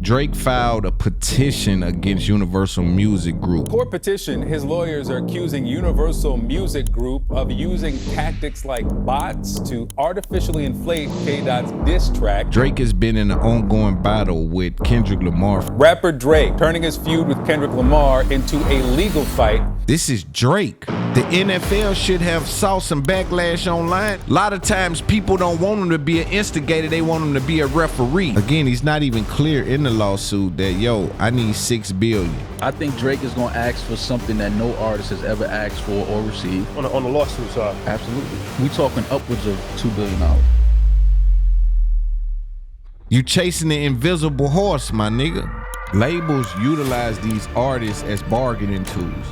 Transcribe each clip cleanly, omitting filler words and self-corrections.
Drake filed a petition against Universal Music Group. Court petition, his lawyers are accusing Universal Music Group of using tactics like bots to artificially inflate K-Dot's diss track. Drake has been in an ongoing battle with Kendrick Lamar. Rapper Drake turning his feud with Kendrick Lamar into a legal fight. This is Drake. The NFL should have saw some backlash online. A lot of times people don't want him to be an instigator, they want him to be a referee. Again, he's not even clear in the lawsuit that, yo, I need $6 billion. I think Drake is gonna ask for something that no artist has ever asked for or received. On the lawsuit side? Absolutely. We talking upwards of $2 billion. You chasing the invisible horse, my nigga. Labels utilize these artists as bargaining tools.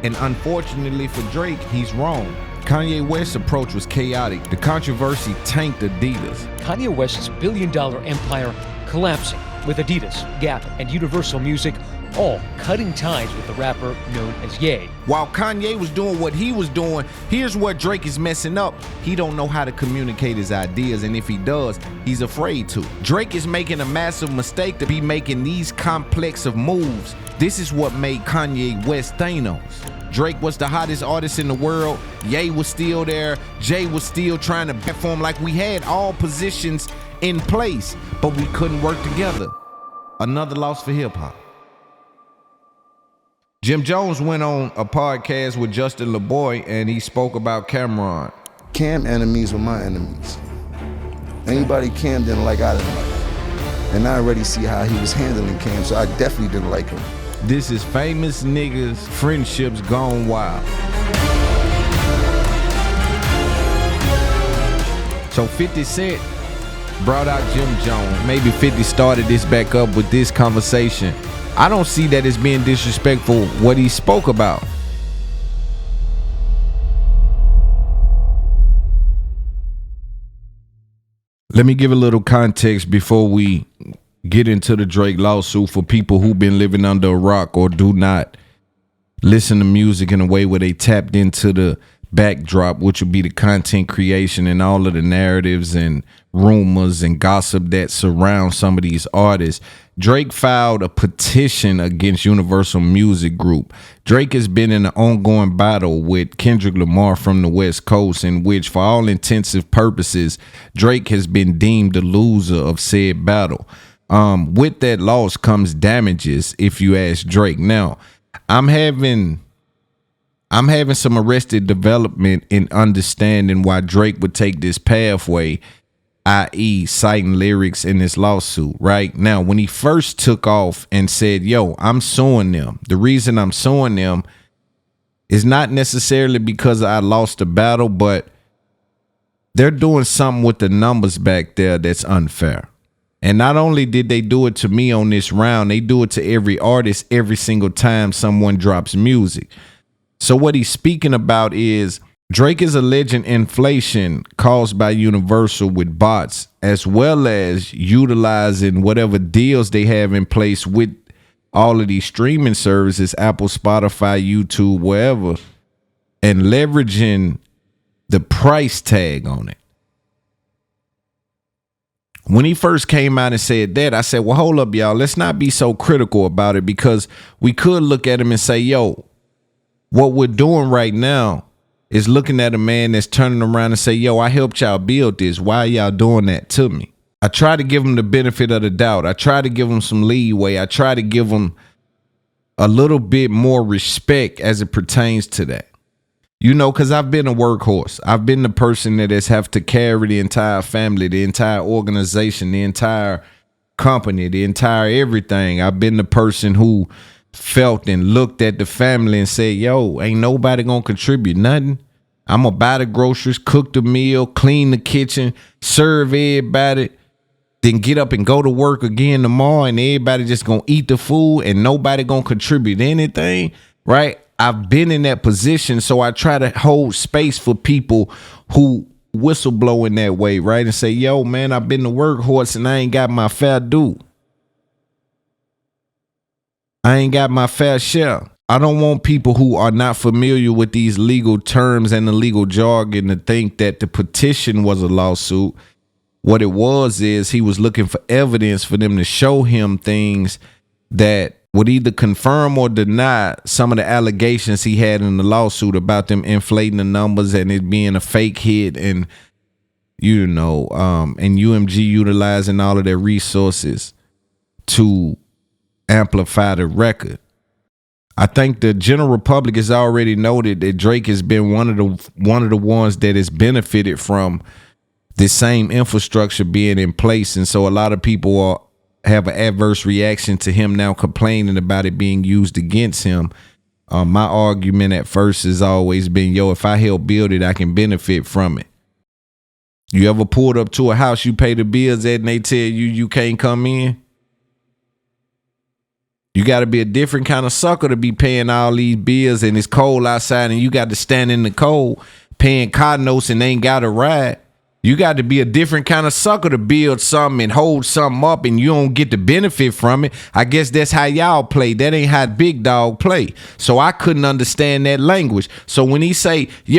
And unfortunately for Drake, he's wrong. Kanye West's approach was chaotic. The controversy tanked Adidas. Kanye West's billion-dollar empire collapsing, with Adidas, Gap, and Universal Music all cutting ties with the rapper known as Ye. While Kanye was doing what he was doing, here's where Drake is messing up. He don't know how to communicate his ideas, and if he does, he's afraid to. Drake is making a massive mistake to be making these complex of moves. This is what made Kanye West Thanos. Drake was the hottest artist in the world. Ye was still there. Jay was still trying to perform like we had all positions in place, but we couldn't work together. Another loss for hip-hop. Jim Jones went on a podcast with Justin LeBoy and he spoke about Cameron. Cam enemies were my enemies. Anybody Cam didn't like, I didn't like. And I already see how he was handling Cam, so I definitely didn't like him. This is famous niggas, friendships gone wild. So 50 Cent brought out Jim Jones. Maybe 50 started this back up with this conversation. I don't see that as being disrespectful what he spoke about. Let me give a little context before we get into the Drake lawsuit for people who've been living under a rock or do not listen to music in a way where they tapped into the backdrop, which would be the content creation and all of the narratives and rumors and gossip that surround some of these artists. Drake filed a petition against Universal Music Group. Drake has been in an ongoing battle with Kendrick Lamar from the West Coast, in which, for all intensive purposes, Drake has been deemed the loser of said battle. With that loss comes damages, if you ask Drake. Now, I'm having some arrested development in understanding why Drake would take this pathway, i.e. citing lyrics in this lawsuit, right? Now, when he first took off and said, yo, I'm suing them, the reason I'm suing them is not necessarily because I lost the battle, but they're doing something with the numbers back there that's unfair. And not only did they do it to me on this round, they do it to every artist every single time someone drops music. So what he's speaking about is Drake is alleging inflation caused by Universal with bots, as well as utilizing whatever deals they have in place with all of these streaming services, Apple, Spotify, YouTube, wherever, and leveraging the price tag on it. When he first came out and said that, I said, well, hold up, y'all. Let's not be so critical about it, because we could look at him and say, yo, what we're doing right now is looking at a man that's turning around and say, yo, I helped y'all build this. Why are y'all doing that to me? I try to give him the benefit of the doubt. I try to give him some leeway. I try to give him a little bit more respect as it pertains to that. You know, because I've been a workhorse. I've been the person that has have to carry the entire family, the entire organization, the entire company, the entire everything. I've been the person who felt and looked at the family and said, yo, ain't nobody gonna contribute nothing. I'm gonna buy the groceries, cook the meal, clean the kitchen, serve everybody, then get up and go to work again tomorrow, and everybody just gonna eat the food and nobody gonna contribute anything, right? I've been in that position, so I try to hold space for people who whistleblow in that way, right? And say, yo, man, I've been the workhorse and I ain't got my fair due. I ain't got my fair share. I don't want people who are not familiar with these legal terms and the legal jargon to think that the petition was a lawsuit What it was is he was looking for evidence for them to show him things that would either confirm or deny some of the allegations he had in the lawsuit about them inflating the numbers and it being a fake hit, and and UMG utilizing all of their resources to amplify the record. I think the general public has already noted that Drake has been one of the ones that has benefited from the same infrastructure being in place, and so a lot of people have an adverse reaction to him now complaining about it being used against him. My argument at first has always been, if I help build it, I can benefit from it. You ever pulled up to a house you pay the bills at and they tell you can't come in? You got to be a different kind of sucker to be paying all these bills and it's cold outside and you got to stand in the cold paying car notes and ain't got a ride. You got to be a different kind of sucker to build something and hold something up and you don't get the benefit from it. I guess that's how y'all play. That ain't how Big Dog play. So I couldn't understand that language. So when he say, my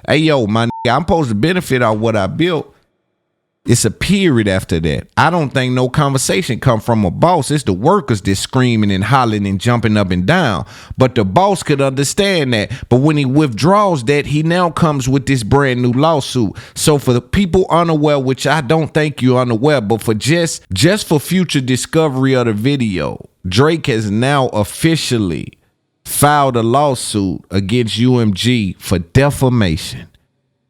nigga, I'm supposed to benefit off what I built, it's a period after that. I don't think no conversation come from a boss. It's the workers that's screaming and hollering and jumping up and down. But the boss could understand that. But when he withdraws that, he now comes with this brand new lawsuit. So for the people unaware, which I don't think you're unaware, but for just for future discovery of the video, Drake has now officially filed a lawsuit against UMG for defamation.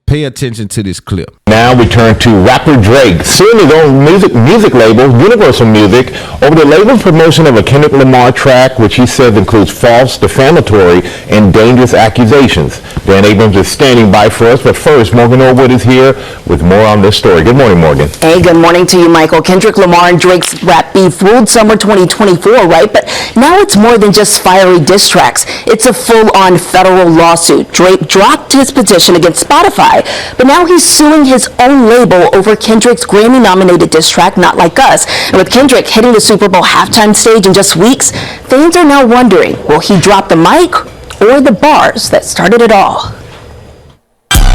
Pay attention to this clip. Now we turn to rapper Drake, suing his own music label, Universal Music, over the label's promotion of a Kendrick Lamar track, which he says includes false, defamatory, and dangerous accusations. Dan Abrams is standing by for us, but first, Morgan Orwood is here with more on this story. Good morning, Morgan. Hey, good morning to you, Michael. Kendrick Lamar and Drake's rap beef ruled summer 2024, right? But now it's more than just fiery diss tracks. It's a full-on federal lawsuit. Drake dropped his petition against Spotify, but now he's suing his own label over Kendrick's Grammy-nominated diss track, Not Like Us. And with Kendrick hitting the Super Bowl halftime stage in just weeks, fans are now wondering, will he drop the mic or the bars that started it all?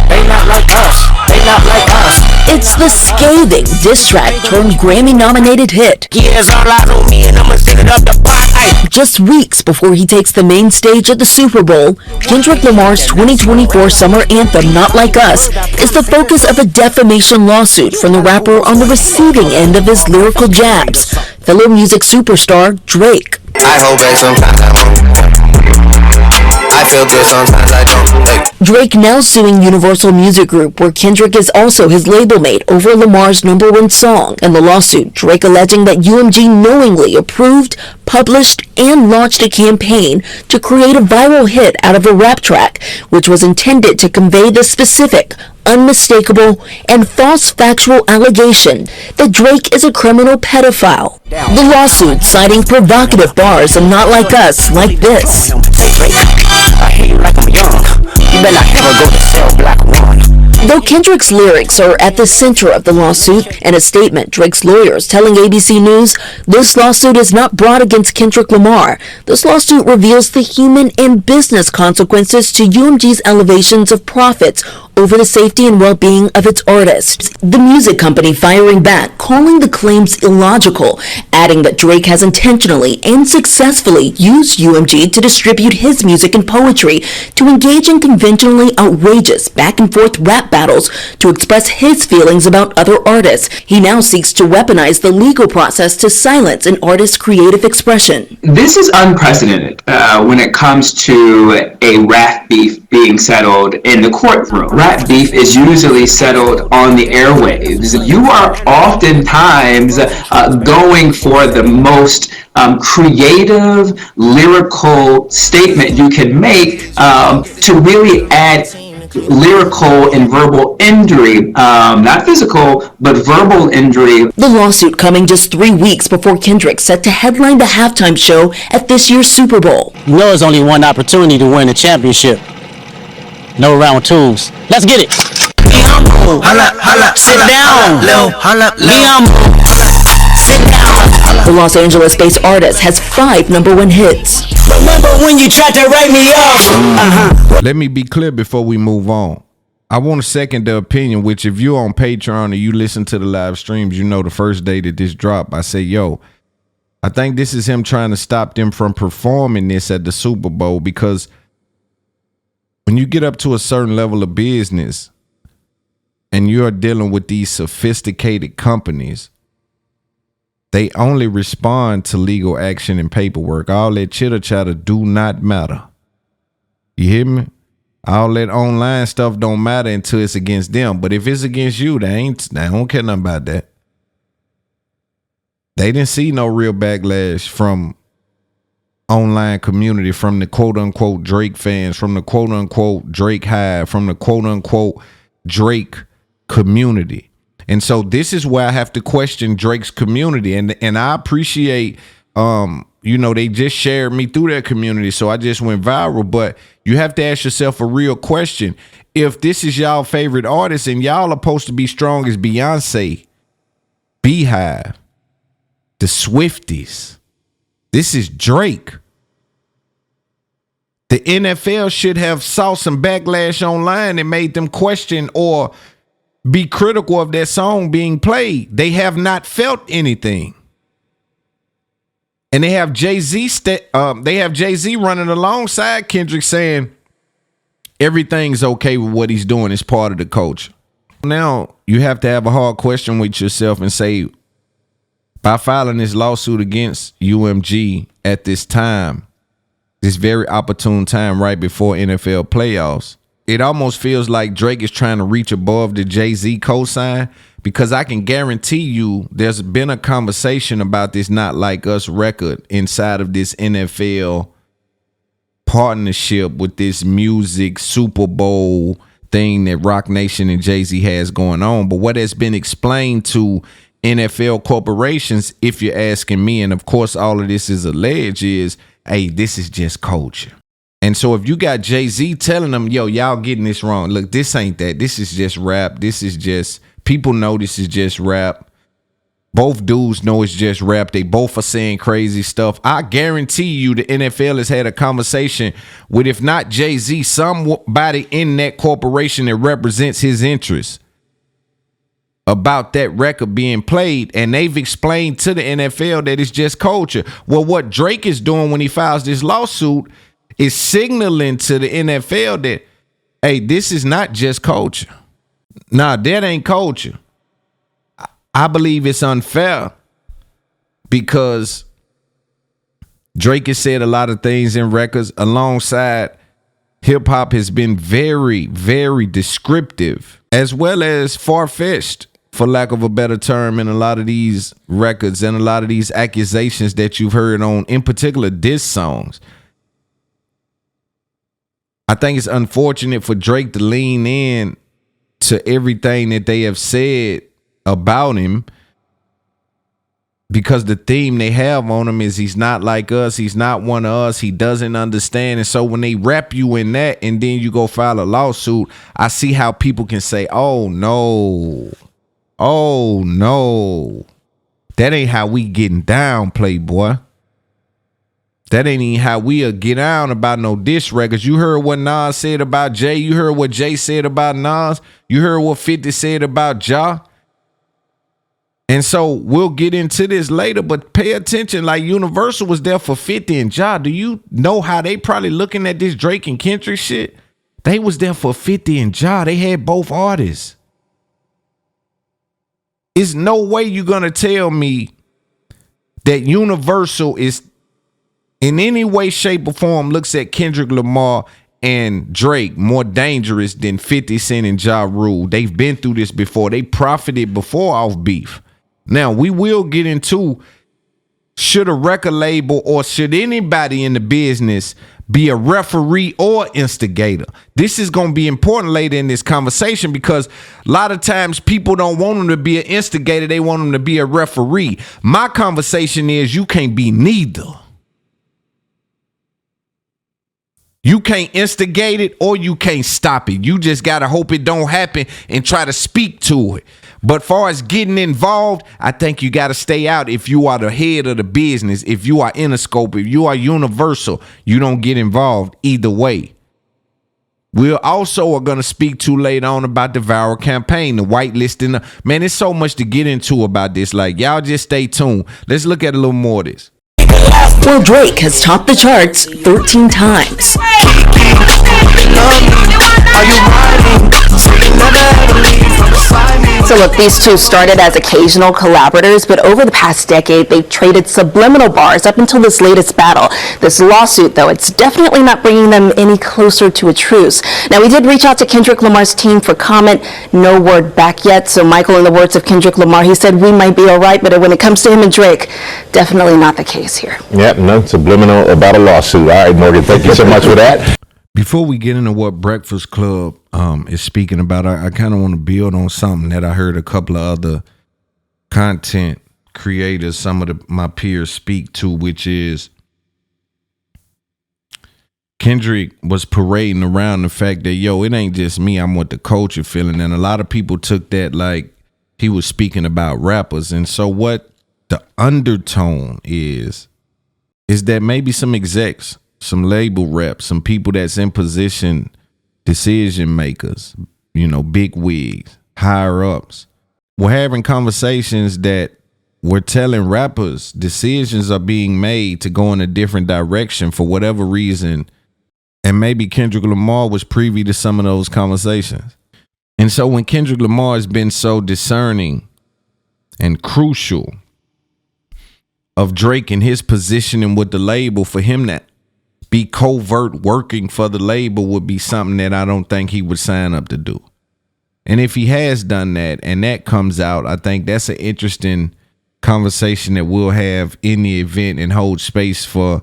They not like us. They not like us. It's the scathing diss track turned Grammy-nominated hit. Here's all eyes on me and I'ma send it up the pot. Just weeks before he takes the main stage at the Super Bowl, Kendrick Lamar's 2024 summer anthem, Not Like Us, is the focus of a defamation lawsuit from the rapper on the receiving end of his lyrical jabs, fellow music superstar Drake. I hold back sometimes I won't. I feel good sometimes I don't. Hey. Drake now suing Universal Music Group, where Kendrick is also his label mate, over Lamar's #1 song. In the lawsuit, Drake alleging that UMG knowingly approved, published, and launched a campaign to create a viral hit out of a rap track, which was intended to convey the specific, unmistakable, and false factual allegation that Drake is a criminal pedophile. The lawsuit citing provocative bars of Not Like Us, like this. Hey Drake, I hate you like I'm young. You better not ever go to sell black one. Though Kendrick's lyrics are at the center of the lawsuit, in a statement, Drake's lawyers telling ABC News, this lawsuit is not brought against Kendrick Lamar. This lawsuit reveals the human and business consequences to UMG's elevations of profits over the safety and well-being of its artists. The music company firing back, calling the claims illogical, adding that Drake has intentionally and successfully used UMG to distribute his music and poetry, to engage in conventionally outrageous back-and-forth rap battles, to express his feelings about other artists. He now seeks to weaponize the legal process to silence an artist's creative expression. This is unprecedented when it comes to a rap beef being settled in the courtroom. Rap beef is usually settled on the airwaves. You are oftentimes going for the most creative, lyrical statement you can make to really add lyrical and verbal injury, not physical, but verbal injury. The lawsuit coming just 3 weeks before Kendrick set to headline the halftime show at this year's Super Bowl. You know there's only one opportunity to win the championship. No round twos. Let's get it. Sit down. Sit down. The Los Angeles-based artist has 5 #1 hits. Remember when you tried to write me off? Let me be clear before we move on. I want to second the opinion, which if you're on Patreon or you listen to the live streams, you know the first day that this dropped, I say, yo, I think this is him trying to stop them from performing this at the Super Bowl, because when you get up to a certain level of business and you're dealing with these sophisticated companies, they only respond to legal action and paperwork. All that chitter chatter do not matter. You hear me? All that online stuff don't matter until it's against them. But if it's against you, they don't care nothing about that. They didn't see no real backlash from online community, from the quote unquote Drake fans, from the quote unquote Drake hive, from the quote unquote Drake community. And so this is where I have to question Drake's community. And I appreciate they just shared me through their community, so I just went viral. But you have to ask yourself a real question. If this is y'all favorite artist and y'all are supposed to be strong as Beyonce, Beehive, the Swifties, this is Drake. The NFL should have saw some backlash online and made them question or be critical of their song being played. They have not felt anything. And they have Jay-Z running alongside Kendrick saying everything's okay with what he's doing. It's part of the culture. Now you have to have a hard question with yourself and say, by filing this lawsuit against UMG at this time, this very opportune time right before NFL playoffs, it almost feels like Drake is trying to reach above the Jay-Z cosign, because I can guarantee you there's been a conversation about this Not Like Us record inside of this NFL partnership with this music Super Bowl thing that Rock Nation and Jay-Z has going on. But what has been explained to NFL corporations, if you're asking me, and of course all of this is alleged, is, hey, this is just culture. And so if you got Jay-Z telling them, yo, y'all getting this wrong. Look, this ain't that. This is just rap. This is just, people know this is just rap. Both dudes know it's just rap. They both are saying crazy stuff. I guarantee you the NFL has had a conversation with, if not Jay-Z, somebody in that corporation that represents his interests about that record being played, and they've explained to the NFL that it's just culture. Well, what Drake is doing when he files this lawsuit is signaling to the NFL that, hey, this is not just culture. Nah, that ain't culture. I believe it's unfair because Drake has said a lot of things in records. Alongside, hip-hop has been very, very descriptive, as well as far-fetched, for lack of a better term, in a lot of these records and a lot of these accusations that you've heard on, in particular, diss songs. I think it's unfortunate for Drake to lean in to everything that they have said about him, because the theme they have on him is he's not like us, he's not one of us, he doesn't understand. And so when they wrap you in that and then you go file a lawsuit, I see how people can say, oh no, that ain't how we getting down, Playboy. That ain't even how we'll get down about no diss records. You heard what Nas said about Jay. You heard what Jay said about Nas. You heard what 50 said about Ja. And so we'll get into this later, but pay attention. Like, Universal was there for 50 and Ja. Do you know how they probably looking at this Drake and Kendrick shit? They was there for 50 and Ja. They had both artists. There's no way you're going to tell me that Universal is in any way, shape, or form looks at Kendrick Lamar and Drake more dangerous than 50 Cent and Ja Rule. They've been through this before. They profited before off beef. Now, we will get into, should a record label or should anybody in the business be a referee or instigator? This is going to be important later in this conversation, because a lot of times people don't want them to be an instigator. They want them to be a referee. My conversation is, you can't be neither. You can't instigate it or you can't stop it. You just got to hope it don't happen and try to speak to it. But far as getting involved, I think you got to stay out if you are the head of the business. If you are Interscope, if you are Universal, you don't get involved either way. We also are going to speak to later on about the viral campaign, the whitelisting. Man, there's so much to get into about this. Like, y'all just stay tuned. Let's look at a little more of this. Well, Drake has topped the charts 13 times. So look, these two started as occasional collaborators, but over the past decade, they've traded subliminal bars up until this latest battle. This lawsuit, though, it's definitely not bringing them any closer to a truce. Now, we did reach out to Kendrick Lamar's team for comment. No word back yet. So, Michael, in the words of Kendrick Lamar, he said, we might be all right, but when it comes to him and Drake, definitely not the case here. Yep, none subliminal about a lawsuit. All right, Morgan, thank you so much for that. Before we get into what Breakfast Club is speaking about, I kind of want to build on something that I heard a couple of other content creators, some of my peers speak to, which is Kendrick was parading around the fact that, yo, it ain't just me, I'm what the culture feeling. And a lot of people took that like he was speaking about rappers. And so what the undertone is that maybe some execs, some label reps, some people that's in position, decision makers, you know, big wigs, higher ups, we're having conversations that we're telling rappers decisions are being made to go in a different direction for whatever reason. And maybe Kendrick Lamar was privy to some of those conversations. And so when Kendrick Lamar has been so discerning and crucial of Drake and his positioning with the label, for him to be covert working for the label would be something that I don't think he would sign up to do. And if he has done that and that comes out, I think that's an interesting conversation that we'll have in the event and hold space for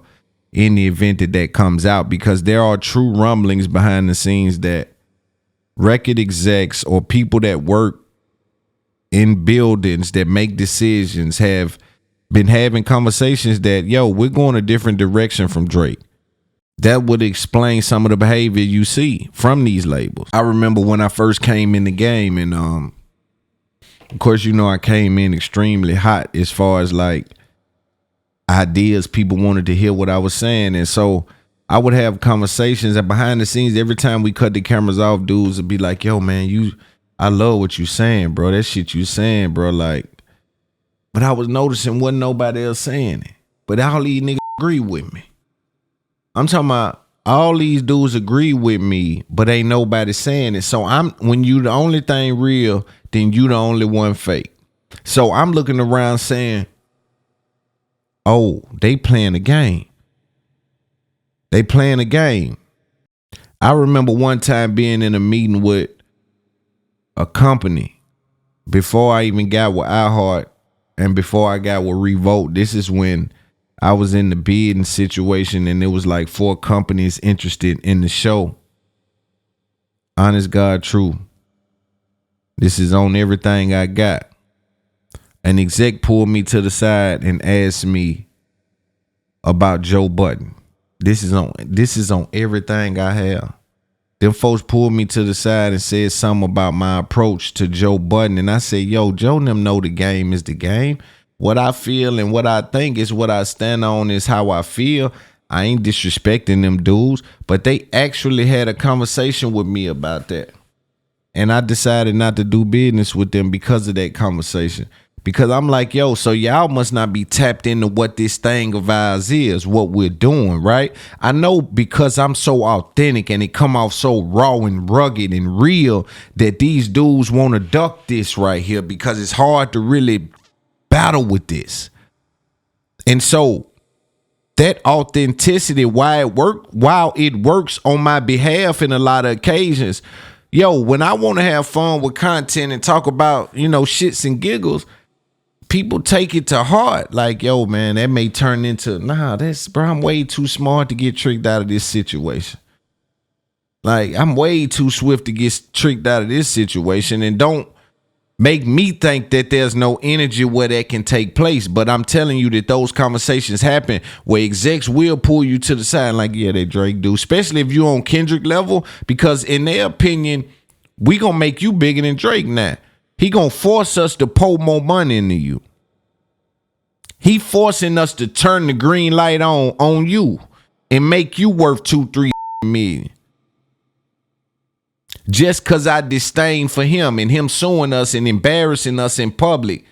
in the event that comes out, because there are true rumblings behind the scenes that record execs or people that work in buildings that make decisions have been having conversations that, yo, we're going a different direction from Drake. That would explain some of the behavior you see from these labels. I remember when I first came in the game, and of course, you know, I came in extremely hot as far as like ideas. People wanted to hear what I was saying. And so I would have conversations, and behind the scenes, every time we cut the cameras off, dudes would be like, yo, man, I love what you saying, bro. That shit you saying, bro. Like, but I was noticing wasn't nobody else saying it. But all these niggas agree with me. I'm talking about all these dudes agree with me, but ain't nobody saying it. So when you the only thing real, then you the only one fake. So I'm looking around saying, oh, they playing a game. They playing a game. I remember one time being in a meeting with a company before I even got with iHeart and before I got with Revolt. This is when I was in the bidding situation, and there was like 4 companies interested in the show. Honest God, true. This is on everything I got. An exec pulled me to the side and asked me about Joe Budden. This is on everything I have. Them folks pulled me to the side and said something about my approach to Joe Budden. And I said, yo, Joe and them know the game is the game. What I feel and what I think is what I stand on is how I feel. I ain't disrespecting them dudes, but they actually had a conversation with me about that. And I decided not to do business with them because of that conversation. Because I'm like, yo, so y'all must not be tapped into what this thing of ours is, what we're doing, right? I know because I'm so authentic and it come off so raw and rugged and real that these dudes want to duck this right here because it's hard to really battle with this. And so that authenticity, while it works on my behalf in a lot of occasions, yo, when I want to have fun with content and talk about, you know, shits and giggles, people take it to heart. Like, yo, man, that may turn into, bro, I'm way too smart to get tricked out of this situation. Like, I'm way too swift to get tricked out of this situation, and don't make me think that there's no energy where that can take place. But I'm telling you that those conversations happen where execs will pull you to the side like, yeah, that Drake do, especially if you're on Kendrick level, because in their opinion, we gonna make you bigger than Drake now. He gonna force us to pour more money into you. He forcing us to turn the green light on you and make you worth 2-3 million. just because I disdain for him and him suing us and embarrassing us in public,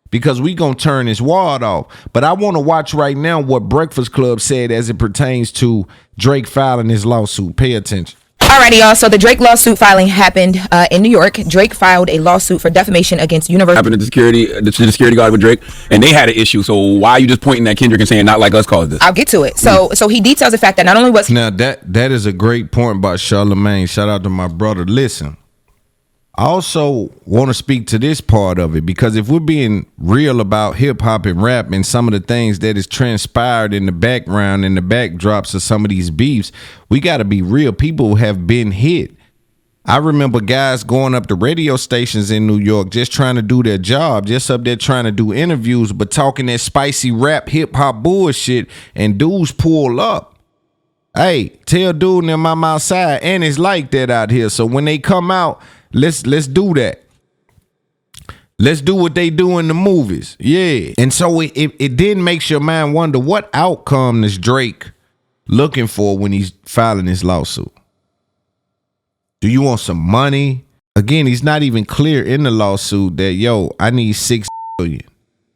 because we gonna turn his wad off. But I want to watch right now what Breakfast Club said as it pertains to Drake filing his lawsuit. Pay attention. Alrighty, y'all. So the Drake lawsuit filing happened in New York. Drake filed a lawsuit for defamation against Universal. Happened to the security guard with Drake, and they had an issue. So why are you just pointing at Kendrick and saying not like us caused this? I'll get to it. So he details the fact that not only was now that is a great point by Charlamagne. Shout out to my brother. Listen, I also want to speak to this part of it, because if we're being real about hip hop and rap and some of the things that is transpired in the background and the backdrops of some of these beefs, we got to be real. People have been hit. I remember guys going up to radio stations in New York just trying to do their job, just up there trying to do interviews, but talking that spicy rap hip hop bullshit, and dudes pull up. Hey, tell dude and them I'm outside, and it's like that out here. So when they come out, let's do that. Let's do what they do in the movies. Yeah. And so it then makes your mind wonder, what outcome is Drake looking for when he's filing his lawsuit? Do you want some money? Again, he's not even clear in the lawsuit that, yo, I need $6 billion.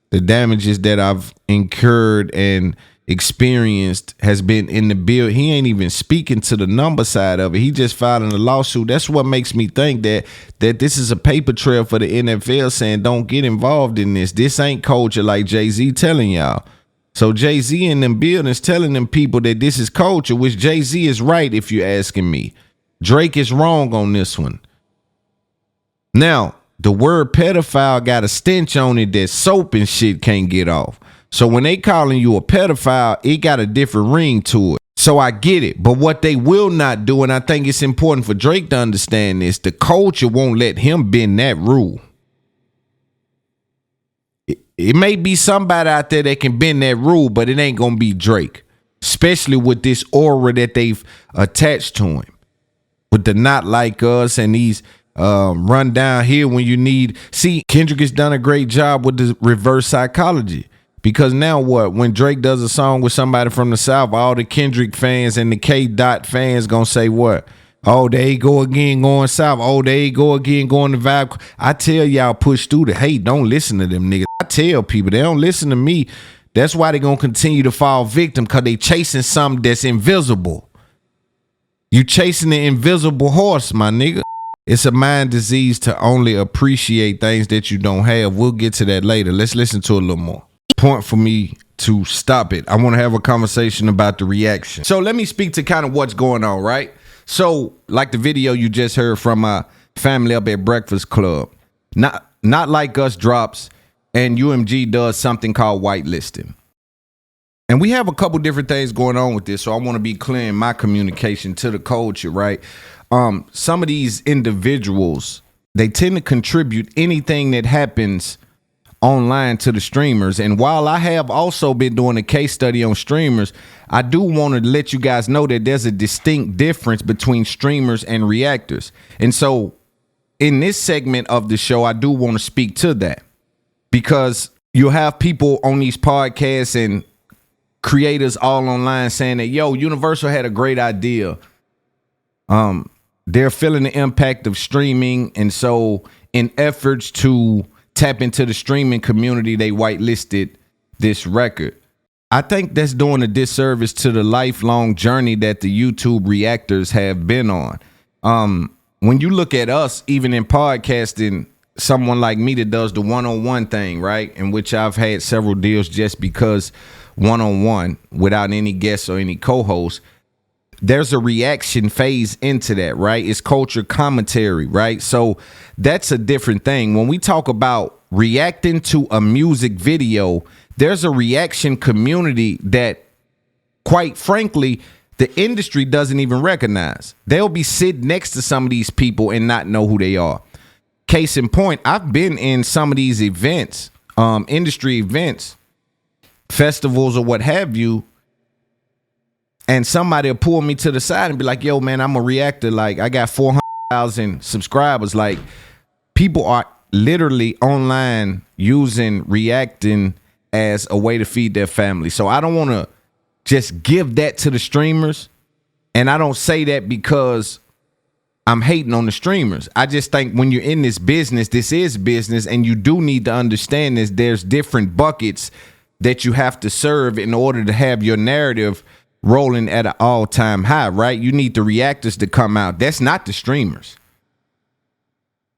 The damages that I've incurred and experienced has been in the bill. He ain't even speaking to the number side of it. He just filing a lawsuit. That's what makes me think that this is a paper trail for the NFL saying don't get involved in this. This ain't culture like Jay-Z telling y'all. So Jay-Z in them buildings telling them people that this is culture, which Jay-Z is right if you're asking me. Drake is wrong on this one. Now, the word pedophile got a stench on it that soap and shit can't get off. So when they calling you a pedophile, it got a different ring to it. So I get it. But what they will not do, and I think it's important for Drake to understand this, the culture won't let him bend that rule. It may be somebody out there that can bend that rule, but it ain't going to be Drake. Especially with this aura that they've attached to him. With the not like us and these run down here when you need. See, Kendrick has done a great job with the reverse psychology. Because now what? When Drake does a song with somebody from the South, all the Kendrick fans and the K-Dot fans gonna say what? Oh, there you go again going South. Oh, there you go again going to vibe. I tell y'all, push through the hate. Don't listen to them niggas. I tell people, they don't listen to me. That's why they gonna continue to fall victim, because they chasing something that's invisible. You chasing the invisible horse, my nigga. It's a mind disease to only appreciate things that you don't have. We'll get to that later. Let's listen to a little more. Point for me to stop it. I want to have a conversation about the reaction. So let me speak to kind of what's going on, right? So like the video you just heard from my family up at Breakfast Club, not like us drops, and UMG does something called whitelisting. And we have a couple different things going on with this, so I want to be clear in my communication to the culture, right? Some of these individuals, they tend to contribute anything that happens online to the streamers. And while I have also been doing a case study on streamers, I do want to let you guys know that there's a distinct difference between streamers and reactors. And so in this segment of the show, I do want to speak to that, because you'll have people on these podcasts and creators all online saying that, yo, Universal had a great idea. They're feeling the impact of streaming, and so in efforts to tap into the streaming community, they whitelisted this record. I think that's doing a disservice to the lifelong journey that the YouTube reactors have been on. When you look at us, even in podcasting, someone like me that does the one-on-one thing, right? In which I've had several deals just because one-on-one without any guests or any co-hosts, there's a reaction phase into that, right? It's culture commentary, right? So that's a different thing. When we talk about reacting to a music video, there's a reaction community that, quite frankly, the industry doesn't even recognize. They'll be sitting next to some of these people and not know who they are. Case in point, I've been in some of these events, industry events, festivals or what have you, and somebody will pull me to the side and be like, yo, man, I'm a reactor. Like, I got 400,000 subscribers. Like, people are literally online using reacting as a way to feed their family. So I don't want to just give that to the streamers. And I don't say that because I'm hating on the streamers. I just think when you're in this is business, and you do need to understand this. There's different buckets that you have to serve in order to have your narrative rolling at an all-time high, right? You need the reactors to come out. That's not the streamers.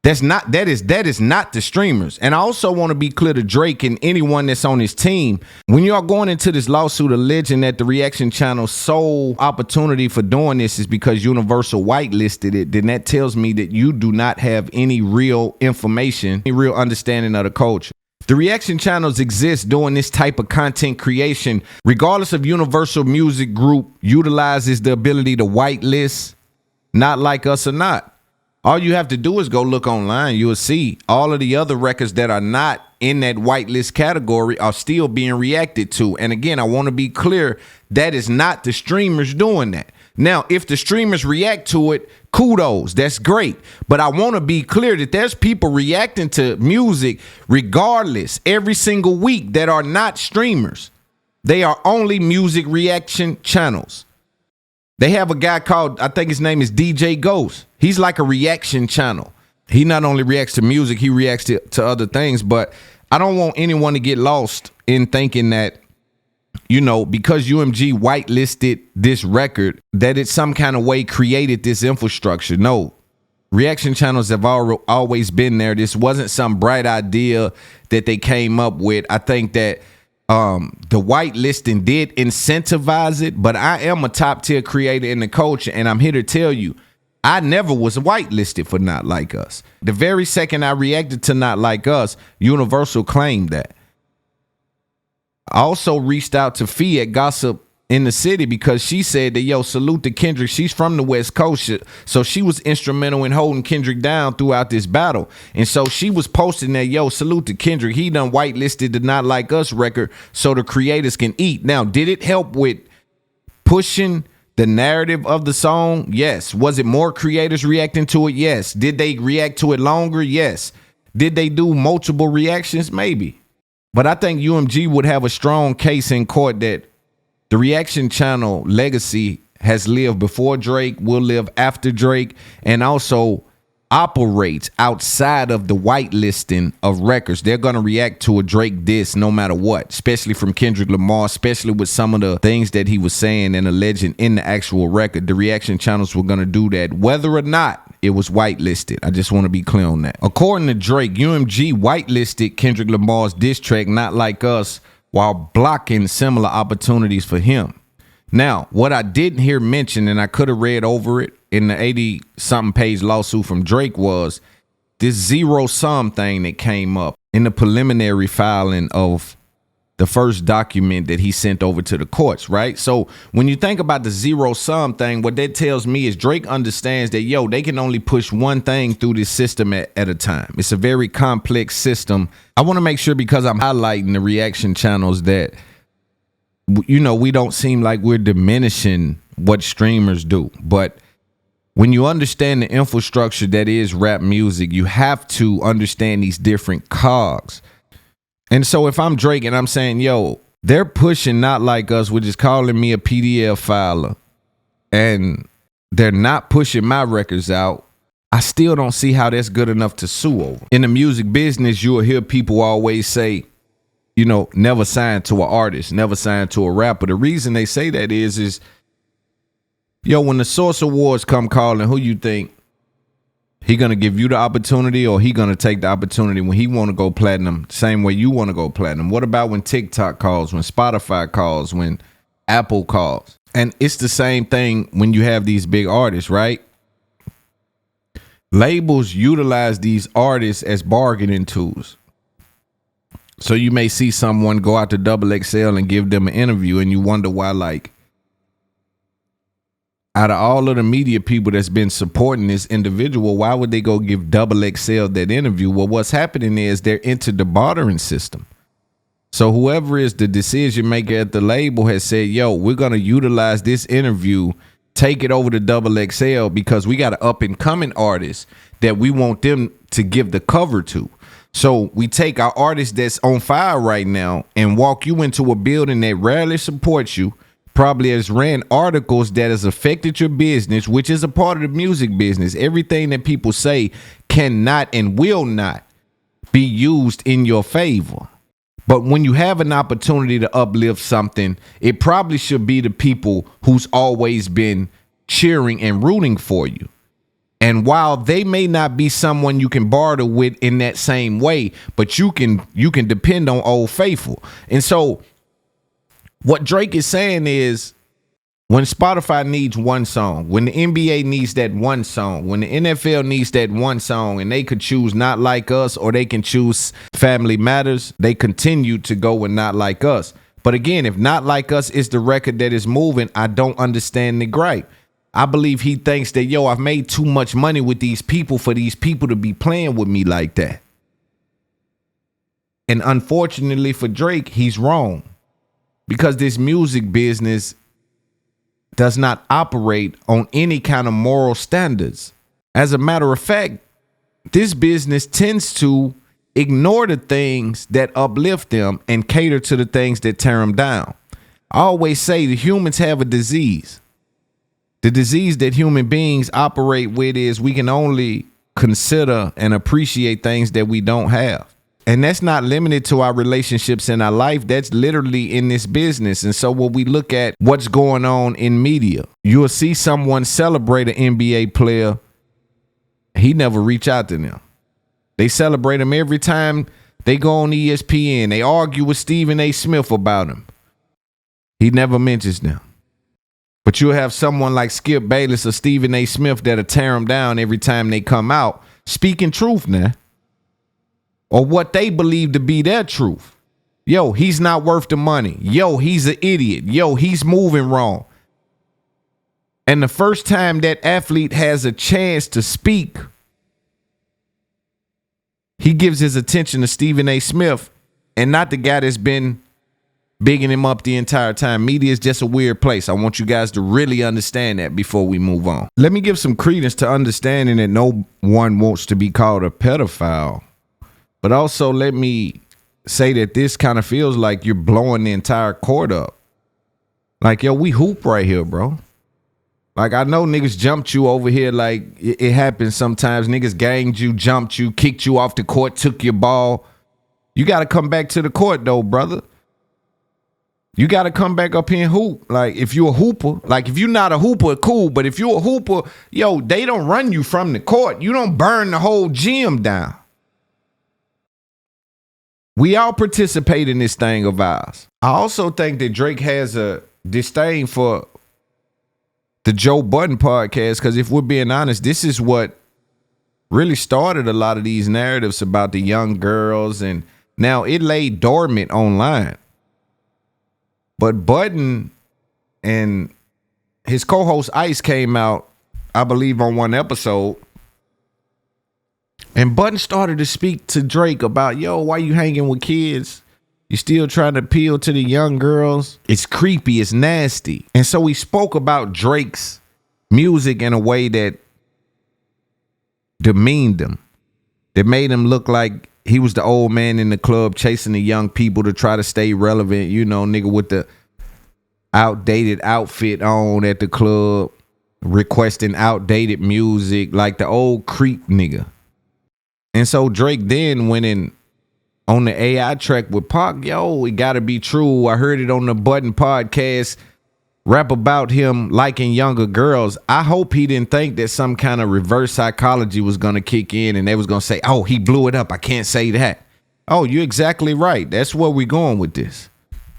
That is not the streamers. And I also want to be clear to Drake and anyone that's on his team. When y'all going into this lawsuit alleging that the reaction channel's sole opportunity for doing this is because Universal whitelisted it, then that tells me that you do not have any real information, any real understanding of the culture. The reaction channels exist doing this type of content creation, regardless of Universal Music Group utilizes the ability to whitelist Not Like Us or not. All you have to do is go look online. You'll see all of the other records that are not in that whitelist category are still being reacted to. And again, I want to be clear, that is not the streamers doing that. Now, if the streamers react to it, kudos, that's great. But I want to be clear that there's people reacting to music regardless every single week that are not streamers. They are only music reaction channels. They have a guy called, I think his name is DJ Ghost. He's like a reaction channel. He not only reacts to music, he reacts to other things. But I don't want anyone to get lost in thinking that, you know, because UMG whitelisted this record, that it some kind of way created this infrastructure. No, reaction channels have always been there. This wasn't some bright idea that they came up with. I think that the whitelisting did incentivize it, but I am a top tier creator in the culture, and I'm here to tell you, I never was whitelisted for Not Like Us. The very second I reacted to Not Like Us, Universal claimed that. I also reached out to Fee at Gossip in the City because she said that, yo, salute to Kendrick. She's from the West Coast, so she was instrumental in holding Kendrick down throughout this battle. And so she was posting that, yo, salute to Kendrick. He done whitelisted the Not Like Us record so the creators can eat. Now, did it help with pushing the narrative of the song? Yes. Was it more creators reacting to it? Yes. Did they react to it longer? Yes. Did they do multiple reactions? Maybe. But I think UMG would have a strong case in court that the reaction channel legacy has lived before Drake, will live after Drake, and also operates outside of the whitelisting of records. They're going to react to a Drake diss no matter what, especially from Kendrick Lamar, especially with some of the things that he was saying and alleging in the actual record. The reaction channels were going to do that, whether or not it was whitelisted. I just want to be clear on that. According to Drake, UMG whitelisted Kendrick Lamar's diss track, Not Like Us, while blocking similar opportunities for him. Now, what I didn't hear mentioned, and I could have read over it in the 80-something page lawsuit from Drake, was this zero sum thing that came up in the preliminary filing of the first document that he sent over to the courts, right? So when you think about the zero sum thing, what that tells me is Drake understands that, yo, they can only push one thing through this system at a time. It's a very complex system. I want to make sure, because I'm highlighting the reaction channels, that, you know, we don't seem like we're diminishing what streamers do. But when you understand the infrastructure that is rap music, you have to understand these different cogs. And so if I'm Drake and I'm saying, yo, they're pushing Not Like Us, which is calling me a PDF filer, and they're not pushing my records out, I still don't see how that's good enough to sue over. In the music business, you'll hear people always say, you know, never sign to an artist, never sign to a rapper. The reason they say that is, yo, when the Source Awards come calling, who you think? He gonna give you the opportunity, or he gonna take the opportunity when he want to go platinum, same way you want to go platinum? What about when TikTok calls, when Spotify calls, when Apple calls? And it's the same thing when you have these big artists, right? Labels utilize these artists as bargaining tools. So you may see someone go out to XXL and give them an interview, and you wonder why, like, out of all of the media people that's been supporting this individual, why would they go give XXL that interview? Well, what's happening is they're into the bartering system. So whoever is the decision maker at the label has said, yo, we're going to utilize this interview, take it over to XXL, because we got an up and coming artist that we want them to give the cover to. So we take our artist that's on fire right now and walk you into a building that rarely supports you, probably has ran articles that has affected your business, which is a part of the music business. Everything that people say cannot and will not be used in your favor. But when you have an opportunity to uplift something, it probably should be the people who's always been cheering and rooting for you. And while they may not be someone you can barter with in that same way, but you can depend on Old Faithful. And so what Drake is saying is, when Spotify needs one song, when the NBA needs that one song, when the NFL needs that one song, and they could choose Not Like Us or they can choose Family Matters, they continue to go with Not Like Us. But again, if Not Like Us is the record that is moving, I don't understand the gripe. I believe he thinks that, yo, I've made too much money with these people for these people to be playing with me like that. And unfortunately for Drake, he's wrong. Because this music business does not operate on any kind of moral standards. As a matter of fact, this business tends to ignore the things that uplift them and cater to the things that tear them down. I always say the humans have a disease. The disease that human beings operate with is we can only consider and appreciate things that we don't have. And that's not limited to our relationships in our life. That's literally in this business. And so when we look at what's going on in media, you'll see someone celebrate an NBA player. He never reach out to them. They celebrate him every time they go on ESPN. They argue with Stephen A. Smith about him. He never mentions them. But you'll have someone like Skip Bayless or Stephen A. Smith that'll tear him down every time they come out, speaking truth now. Or what they believe to be their truth. Yo, he's not worth the money. Yo, he's an idiot. Yo, he's moving wrong. And the first time that athlete has a chance to speak, he gives his attention to Stephen A. Smith and not the guy that's been bigging him up the entire time. Media is just a weird place. I want you guys to really understand that before we move on. Let me give some credence to understanding that no one wants to be called a pedophile. But also let me say that this kind of feels like you're blowing the entire court up. Like, yo, we hoop right here, bro. Like, I know niggas jumped you over here. Like, it happens sometimes. Niggas ganged you, jumped you, kicked you off the court, took your ball. You got to come back to the court, though, brother. You got to come back up here and hoop. Like, if you're a hooper, like, if you're not a hooper, cool. But if you're a hooper, yo, they don't run you from the court. You don't burn the whole gym down. We all participate in this thing of ours. I also think that Drake has a disdain for the Joe Budden podcast, because if we're being honest, this is what really started a lot of these narratives about the young girls, and now it lay dormant online. But Budden and his co-host Ice came out, I believe, on one episode. And Budden started to speak to Drake about, yo, why you hanging with kids? You still trying to appeal to the young girls? It's creepy. It's nasty. And so he spoke about Drake's music in a way that demeaned him. That made him look like he was the old man in the club chasing the young people to try to stay relevant. You know, nigga with the outdated outfit on at the club, requesting outdated music, like the old creep nigga. And so Drake then went in on the AI track with Pac. Yo, it gotta be true. I heard it on the Budden podcast. Rap about him liking younger girls. I hope he didn't think that some kind of reverse psychology was gonna kick in and they was gonna say, oh, he blew it up. I can't say that. Oh, you're exactly right. That's where we're going with this.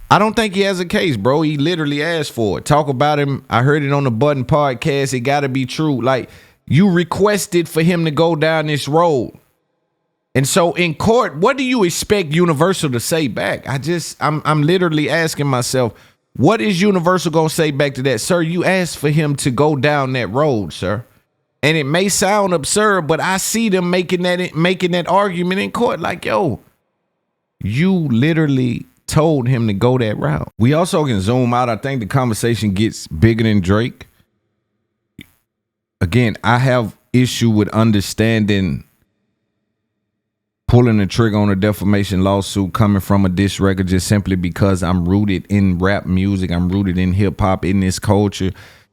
I don't think he has a case, bro. He literally asked for it. Talk about him. I heard it on the Budden podcast. It gotta be true. Like, you requested for him to go down this road. And so in court, what do you expect Universal to say back? I'm literally asking myself, what is Universal going to say back to that? Sir, you asked for him to go down that road, sir. And it may sound absurd, but I see them making that argument in court. Like, yo, you literally told him to go that route. We also can zoom out. I think the conversation gets bigger than Drake. Again, I have issue with understanding pulling the trigger on a defamation lawsuit coming from a diss record just simply because I'm rooted in rap music. I'm rooted in hip hop, in this culture.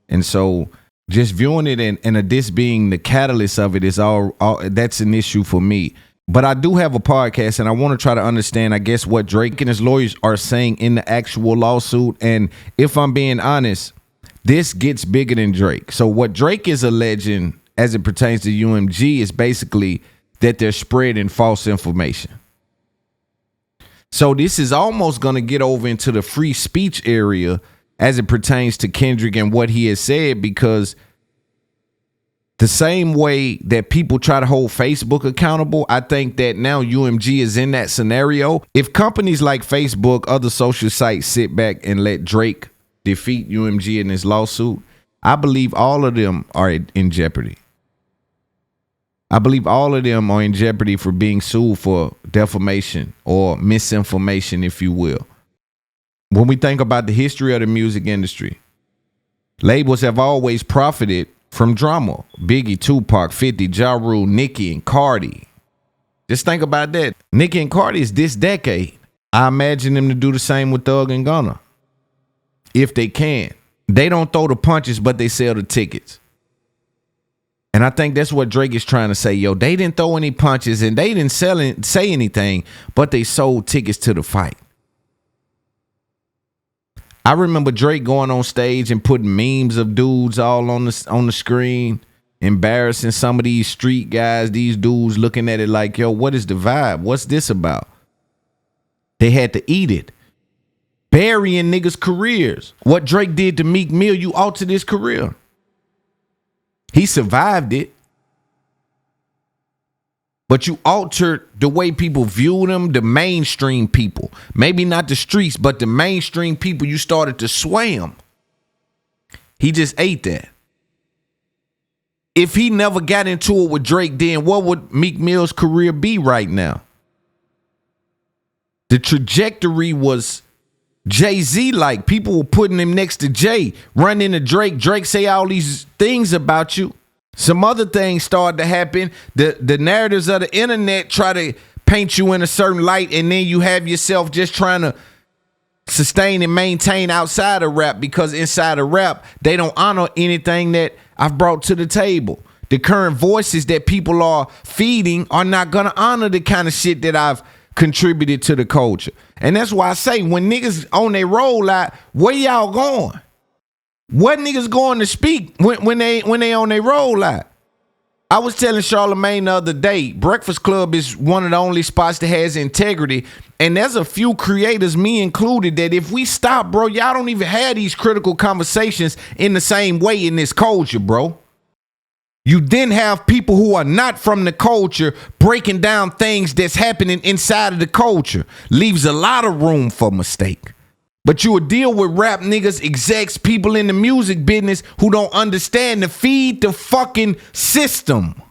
And so just viewing it and a diss being the catalyst of it is all that's an issue for me. But I do have a podcast and I want to try to understand, I guess, what Drake and his lawyers are saying in the actual lawsuit. And if I'm being honest, this gets bigger than Drake. So what Drake is alleging as it pertains to UMG is basically that they're spreading false information. So this is almost going to get over into the free speech area as it pertains to Kendrick and what he has said, because the same way that people try to hold Facebook accountable, I think that now UMG is in that scenario. If companies like Facebook, other social sites sit back and let Drake defeat UMG in this lawsuit, I believe all of them are in jeopardy. I believe all of them are in jeopardy for being sued for defamation or misinformation, if you will. When we think about the history of the music industry, labels have always profited from drama. Biggie, Tupac, 50, Ja Rule, Nicki, and Cardi. Just think about that. Nicki and Cardi is this decade. I imagine them to do the same with Thug and Gunna. If they can. They don't throw the punches, but they sell the tickets. And I think that's what Drake is trying to say. Yo, they didn't throw any punches and they didn't say anything, but they sold tickets to the fight. I remember Drake going on stage and putting memes of dudes all on the screen, embarrassing some of these street guys, these dudes looking at it like, yo, what is the vibe? What's this about? They had to eat it. Burying niggas' careers. What Drake did to Meek Mill, you altered his career. He survived it. But you altered the way people viewed him, the mainstream people. Maybe not the streets, but the mainstream people, you started to sway him. He just ate that. If he never got into it with Drake, then what would Meek Mill's career be right now? The trajectory was Jay-Z like. People were putting him next to Jay. Run into Drake. Drake say all these things about you. Some other things started to happen. The narratives of the internet try to paint you in a certain light, and then you have yourself just trying to sustain and maintain outside of rap, because inside of rap, they don't honor anything that I've brought to the table. The current voices that people are feeding are not going to honor the kind of shit that I've contributed to the culture. And that's why I say, when niggas on their rollout, where y'all going? What niggas going to speak when they on their rollout? I was telling Charlamagne the other day, Breakfast Club is one of the only spots that has integrity. And there's a few creators, me included, that if we stop, bro, y'all don't even have these critical conversations in the same way in this culture, bro. You then have people who are not from the culture breaking down things that's happening inside of the culture. Leaves a lot of room for mistake. But you will deal with rap niggas, execs, people in the music business who don't understand to feed the fucking system.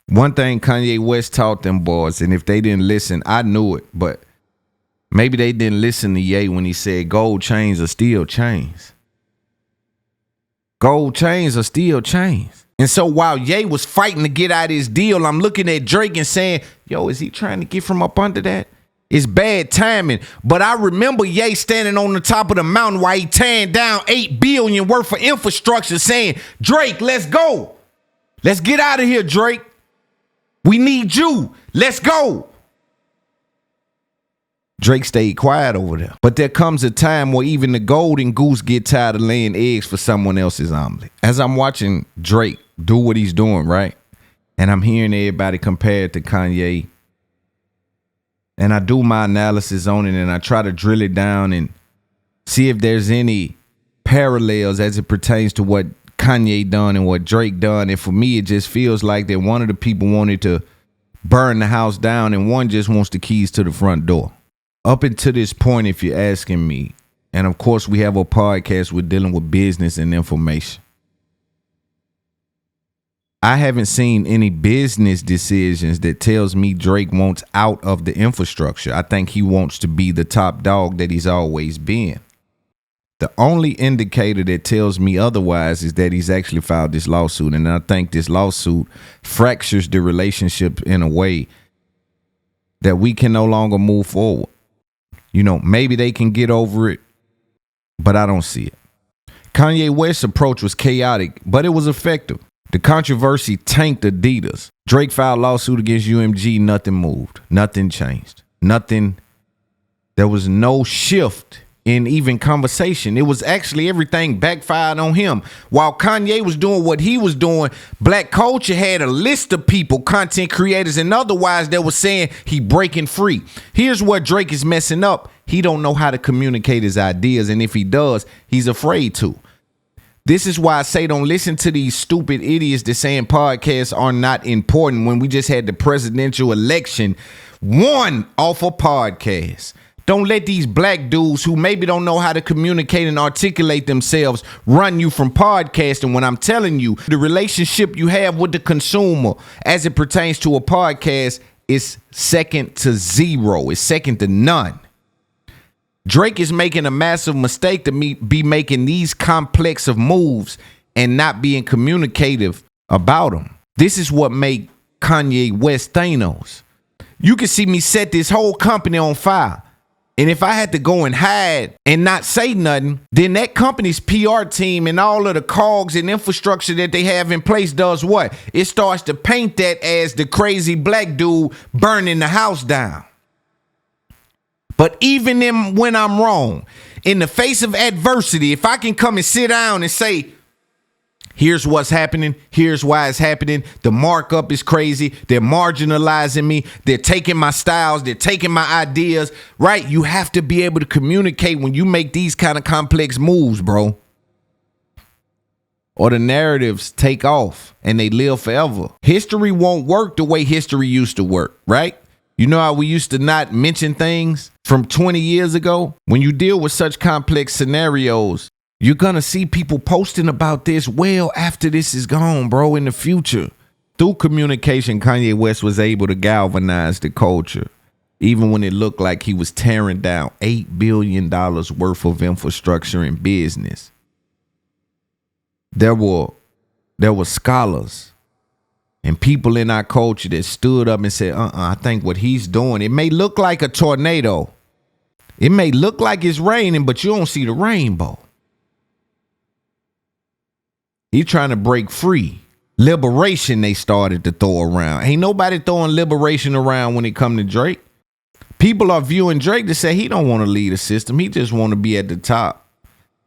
One thing Kanye West taught them boys, and if they didn't listen, I knew it, but maybe they didn't listen to Ye when he said gold chains are still chains. Gold chains are still chains. And so while Ye was fighting to get out of his deal, I'm looking at Drake and saying, yo, is he trying to get from up under that? It's bad timing. But I remember Ye standing on the top of the mountain while he tearing down $8 billion worth of infrastructure saying, Drake, let's go. Let's get out of here, Drake. We need you. Let's go. Drake stayed quiet over there. But there comes a time where even the golden goose get tired of laying eggs for someone else's omelet. As I'm watching Drake do what he's doing, right? And I'm hearing everybody compare it to Kanye. And I do my analysis on it and I try to drill it down and see if there's any parallels as it pertains to what Kanye done and what Drake done. And for me, it just feels like that one of the people wanted to burn the house down and one just wants the keys to the front door. Up until this point, if you're asking me, and of course we have a podcast, we're dealing with business and information. I haven't seen any business decisions that tells me Drake wants out of the infrastructure. I think he wants to be the top dog that he's always been. The only indicator that tells me otherwise is that he's actually filed this lawsuit. And I think this lawsuit fractures the relationship in a way that we can no longer move forward. You know, maybe they can get over it, but I don't see it. Kanye West's approach was chaotic, but it was effective. The controversy tanked Adidas. Drake filed lawsuit against UMG. Nothing moved. Nothing changed. Nothing. There was no shift in even conversation. It was actually everything backfired on him. While Kanye was doing what he was doing, Black culture had a list of people, content creators and otherwise, that was saying he breaking free. Here's where Drake is messing up. He don't know how to communicate his ideas, and if he does, he's afraid to. This is why I say don't listen to these stupid idiots that saying podcasts are not important when we just had the presidential election won off a podcast. Don't let these black dudes who maybe don't know how to communicate and articulate themselves run you from podcasting when I'm telling you the relationship you have with the consumer as it pertains to a podcast is second to zero. It's second to none. Drake is making a massive mistake to be making these complex of moves and not being communicative about them. This is what made Kanye West Thanos. You can see me set this whole company on fire. And if I had to go and hide and not say nothing, then that company's PR team and all of the cogs and infrastructure that they have in place does what? It starts to paint that as the crazy black dude burning the house down. But even when I'm wrong, in the face of adversity, if I can come and sit down and say, here's what's happening, here's why it's happening, the markup is crazy, they're marginalizing me, they're taking my styles, they're taking my ideas, right? You have to be able to communicate when you make these kind of complex moves, bro. Or the narratives take off and they live forever. History won't work the way history used to work, right? You know how we used to not mention things from 20 years ago? When you deal with such complex scenarios, you're going to see people posting about this well after this is gone, bro, in the future. Through communication, Kanye West was able to galvanize the culture, even when it looked like he was tearing down $8 billion worth of infrastructure and business. There were scholars and people in our culture that stood up and said, I think what he's doing, it may look like a tornado. It may look like it's raining, but you don't see the rainbow. He's trying to break free. Liberation they started to throw around. Ain't nobody throwing liberation around when it come to Drake. People are viewing Drake to say he don't want to lead a system. He just want to be at the top.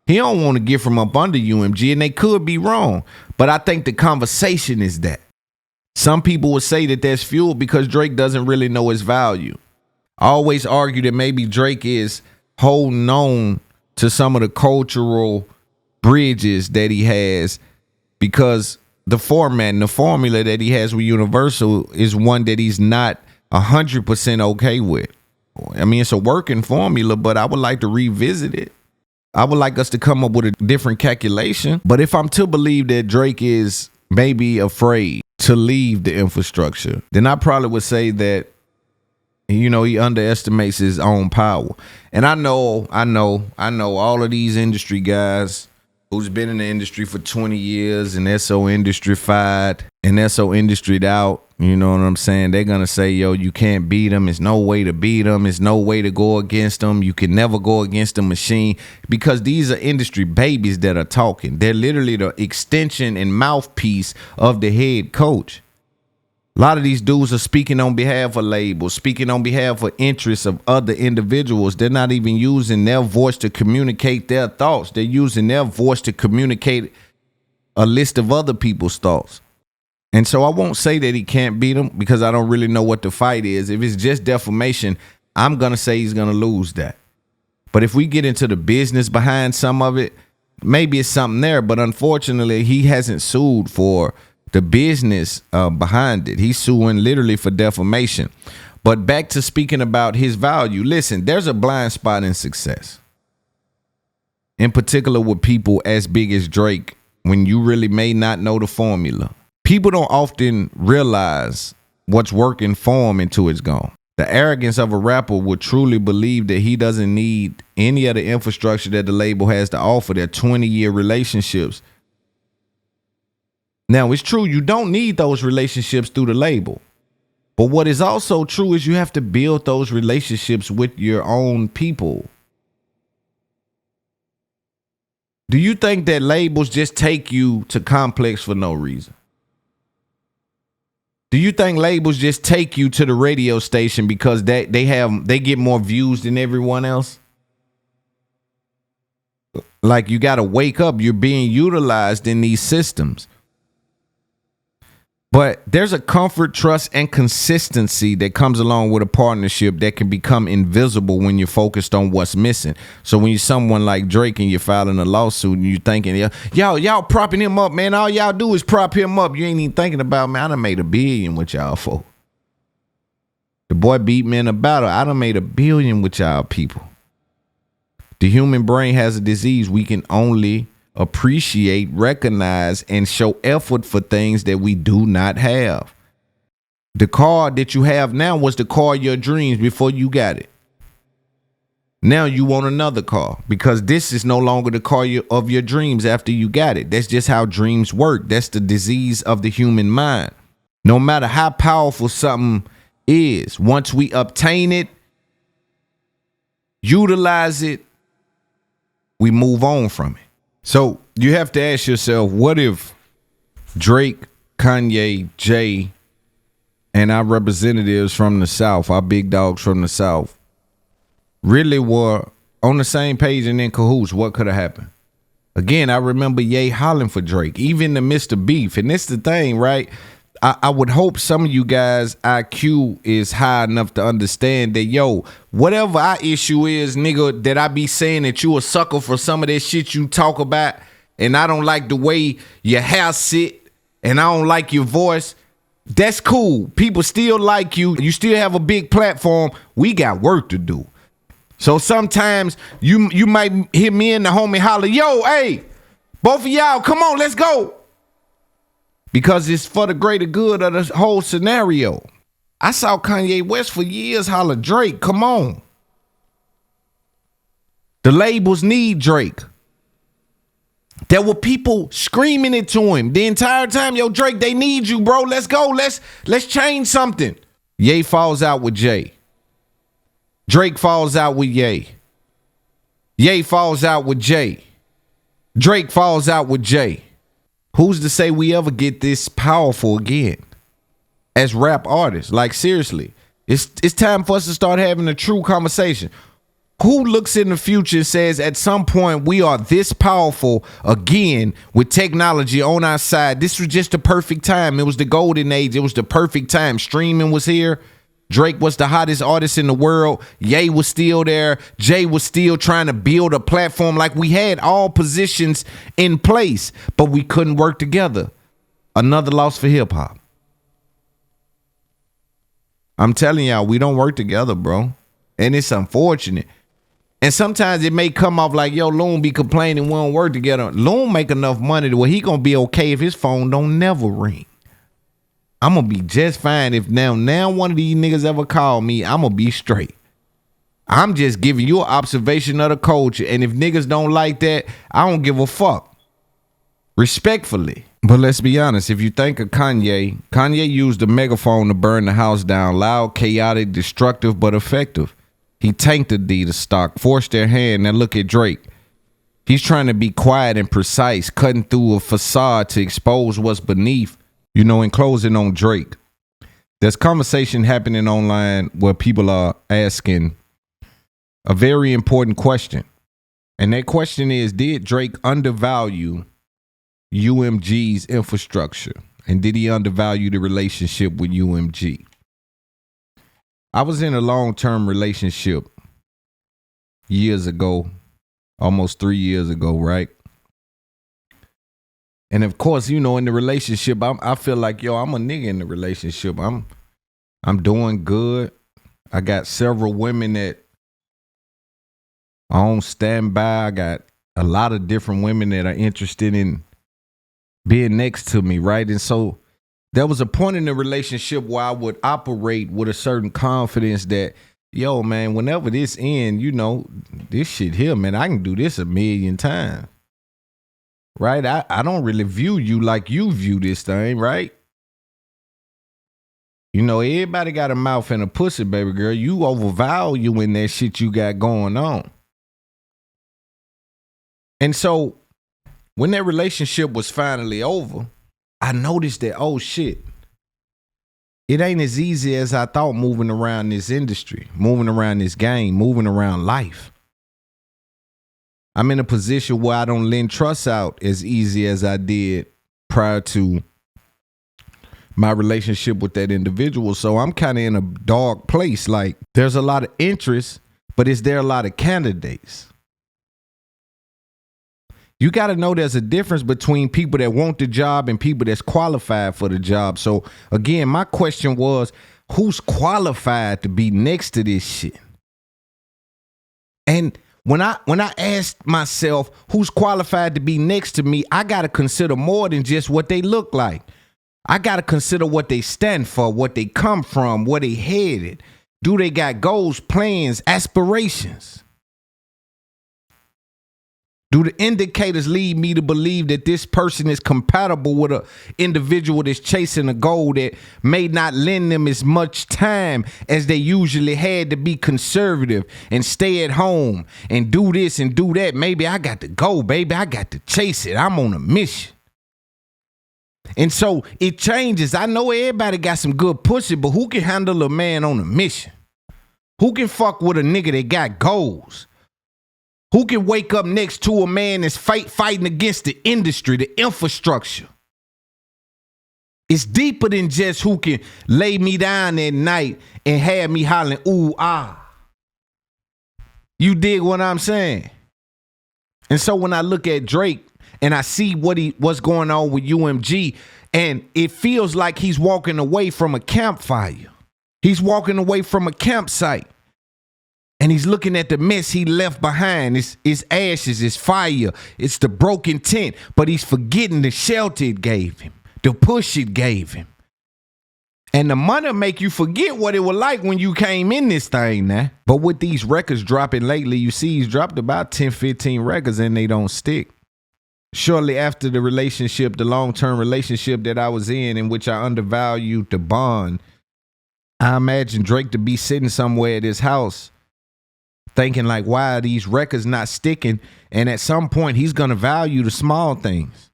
He don't want to get from up under UMG, and they could be wrong. But I think the conversation is that. Some people would say that that's fuel because Drake doesn't really know his value. I always argue that maybe Drake is holding on to some of the cultural bridges that he has because the format and the formula that he has with Universal is one that he's not 100% okay with. I mean, it's a working formula, but I would like to revisit it. I would like us to come up with a different calculation. But if I'm to believe that Drake is maybe afraid to leave the infrastructure, then I probably would say that, you know, he underestimates his own power. And I know all of these industry guys who's been in the industry for 20 years and they're so industry-fied and they're so industried out, you know what I'm saying? They're going to say, yo, you can't beat them. There's no way to beat them. There's no way to go against them. You can never go against the machine because these are industry babies that are talking. They're literally the extension and mouthpiece of the head coach. A lot of these dudes are speaking on behalf of labels, speaking on behalf of interests of other individuals. They're not even using their voice to communicate their thoughts. They're using their voice to communicate a list of other people's thoughts. And so I won't say that he can't beat him because I don't really know what the fight is. If it's just defamation, I'm going to say he's going to lose that. But if we get into the business behind some of it, maybe it's something there. But unfortunately, he hasn't sued for the business behind it. He's suing literally for defamation. But back to speaking about his value. Listen, there's a blind spot in success. In particular with people as big as Drake, when you really may not know the formula. People don't often realize what's working for him until it's gone. The arrogance of a rapper would truly believe that he doesn't need any of the infrastructure that the label has to offer. Their 20-year relationships. Now, it's true, you don't need those relationships through the label. But what is also true is you have to build those relationships with your own people. Do you think that labels just take you to Complex for no reason? Do you think labels just take you to the radio station because they get more views than everyone else? Like, you got to wake up. You're being utilized in these systems. But there's a comfort, trust, and consistency that comes along with a partnership that can become invisible when you're focused on what's missing. So when you're someone like Drake and you're filing a lawsuit and you're thinking, y'all propping him up, man. All y'all do is prop him up. You ain't even thinking about, man, I done made $1 billion with y'all folk. The boy beat me in a battle. I done made $1 billion with y'all people. The human brain has a disease. We can only appreciate, recognize, and show effort for things that we do not have. The car that you have now was the car of your dreams before you got it. Now you want another car because this is no longer the car of your dreams after you got it. That's just how dreams work. That's the disease of the human mind. No matter how powerful something is, once we obtain it, utilize it, we move on from it. So you have to ask yourself, what if Drake, Kanye, Jay, and our representatives from the South, our big dogs from the South, really were on the same page and in cahoots? What could have happened? Again, I remember Ye hollering for Drake, even the Mr. Beef. And this the thing, right? I would hope some of you guys' IQ is high enough to understand that, yo, whatever our issue is, nigga, that I be saying that you a sucker for some of that shit you talk about, and I don't like the way your hair sit, and I don't like your voice. That's cool. People still like you. You still have a big platform. We got work to do. So sometimes you might hear me and the homie holler, yo, hey, both of y'all, come on, let's go. Because it's for the greater good of the whole scenario. I saw Kanye West for years holler, Drake, come on. The labels need Drake. There were people screaming it to him the entire time. Yo, Drake, they need you, bro. Let's go. Let's change something. Ye falls out with Jay. Drake falls out with Ye. Ye falls out with Jay. Drake falls out with Jay. Who's to say we ever get this powerful again as rap artists? Like, seriously, it's time for us to start having a true conversation. Who looks in the future and says at some point we are this powerful again with technology on our side? This was just the perfect time. It was the golden age. It was the perfect time. Streaming was here. Drake was the hottest artist in the world. Ye was still there. Jay was still trying to build a platform. Like, we had all positions in place, but we couldn't work together. Another loss for hip hop. I'm telling y'all, we don't work together, bro. And it's unfortunate. And sometimes it may come off like, yo, Loon be complaining we don't work together. Loon make enough money to where he gonna be okay if his phone don't never ring. I'm gonna be just fine if now one of these niggas ever call me. I'm gonna be straight. I'm just giving you an observation of the culture, and if niggas don't like that, I don't give a fuck. Respectfully. But let's be honest, if you think of Kanye used the megaphone to burn the house down. Loud, chaotic, destructive, but effective. He tanked Adidas stock, forced their hand. Now look at Drake. He's trying to be quiet and precise, cutting through a facade to expose what's beneath. You know, in closing on Drake, there's conversation happening online where people are asking a very important question. And that question is, did Drake undervalue UMG's infrastructure? And did he undervalue the relationship with UMG? I was in a long-term relationship years ago, almost 3 years ago, right? And of course, you know, in the relationship, I feel like, yo, I'm a nigga in the relationship. I'm doing good. I got several women that are on standby. I got a lot of different women that are interested in being next to me, right? And so there was a point in the relationship where I would operate with a certain confidence that, yo, man, whenever this ends, you know, this shit here, man, I can do this 1,000,000 times. Right? I don't really view you like you view this thing, right? You know, everybody got a mouth and a pussy, baby girl. You overvaluing that shit you got going on. And so when that relationship was finally over, I noticed that, oh shit, it ain't as easy as I thought moving around this industry, moving around this game, moving around life. I'm in a position where I don't lend trust out as easy as I did prior to my relationship with that individual. So I'm kind of in a dark place. Like, there's a lot of interest, but is there a lot of candidates? You got to know there's a difference between people that want the job and people that's qualified for the job. So again, my question was, who's qualified to be next to this shit? And when I asked myself who's qualified to be next to me, I got to consider more than just what they look like. I got to consider what they stand for, what they come from, where they headed. Do they got goals, plans, aspirations? Do the indicators lead me to believe that this person is compatible with an individual that's chasing a goal that may not lend them as much time as they usually had to be conservative and stay at home and do this and do that? Maybe I got to go, baby. I got to chase it. I'm on a mission. And so it changes. I know everybody got some good pussy, but who can handle a man on a mission? Who can fuck with a nigga that got goals? Who can wake up next to a man that's fighting against the industry, the infrastructure? It's deeper than just who can lay me down at night and have me hollering, ooh, ah. You dig what I'm saying? And so when I look at Drake and I see what's going on with UMG, and it feels like he's walking away from a campfire. He's walking away from a campsite. And he's looking at the mess he left behind. It's ashes, it's fire, it's the broken tent. But he's forgetting the shelter it gave him, the push it gave him. And the money make you forget what it was like when you came in this thing now. But with these records dropping lately, you see he's dropped about 10, 15 records and they don't stick. Shortly after the relationship, the long-term relationship that I was in which I undervalued the bond, I imagine Drake to be sitting somewhere at his house thinking like, why are these records not sticking? And at some point, he's going to value the small things.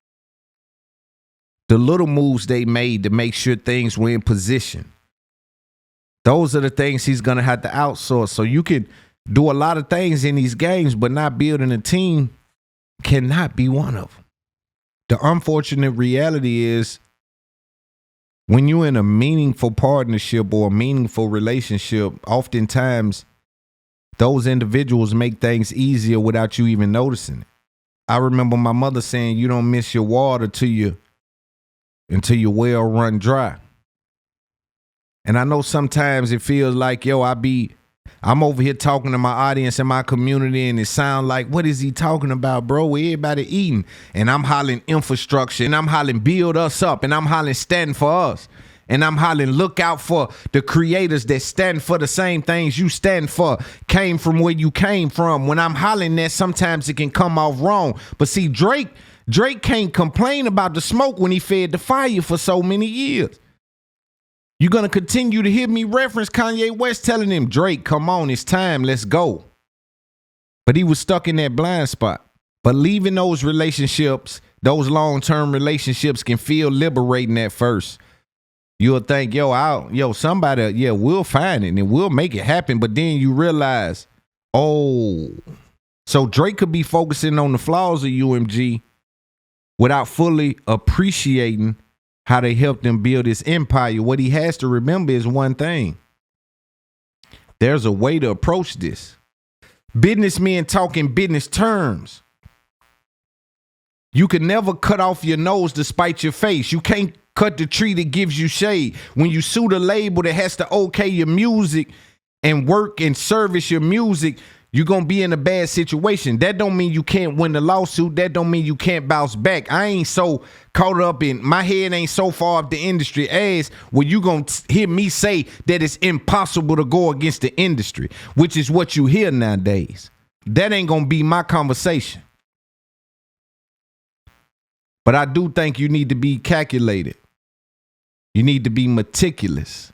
The little moves they made to make sure things were in position. Those are the things he's going to have to outsource. So you can do a lot of things in these games, but not building a team cannot be one of them. The unfortunate reality is when you're in a meaningful partnership or a meaningful relationship, oftentimes those individuals make things easier without you even noticing it. I remember my mother saying, you don't miss your water until your well run dry. And I know sometimes it feels like, yo, I'm over here talking to my audience and my community and it sounds like, what is he talking about, bro? Everybody eating. And I'm hollering infrastructure and I'm hollering build us up and I'm hollering stand for us. And I'm hollering look out for the creators that stand for the same things you stand for, came from where you came from. When I'm hollering that, sometimes it can come off wrong. But see, Drake can't complain about the smoke when he fed the fire for so many years. You're going to continue to hear me reference Kanye West telling him, Drake, come on, it's time, let's go. But he was stuck in that blind spot. But leaving those relationships, those long-term relationships can feel liberating at first. You'll think, somebody, we'll find it and we'll make it happen. But then you realize, so Drake could be focusing on the flaws of UMG without fully appreciating how they helped him build his empire. What he has to remember is one thing. There's a way to approach this. Businessmen talk in business terms. You can never cut off your nose to spite your face. You can't cut the tree that gives you shade. When you sue the label that has to okay your music and work and service your music, you're going to be in a bad situation. That don't mean you can't win the lawsuit. That don't mean you can't bounce back. I ain't so caught up in, my head ain't so far up the industry as when you going to hear me say that it's impossible to go against the industry, which is what you hear nowadays. That ain't going to be my conversation. But I do think you need to be calculated. You need to be meticulous.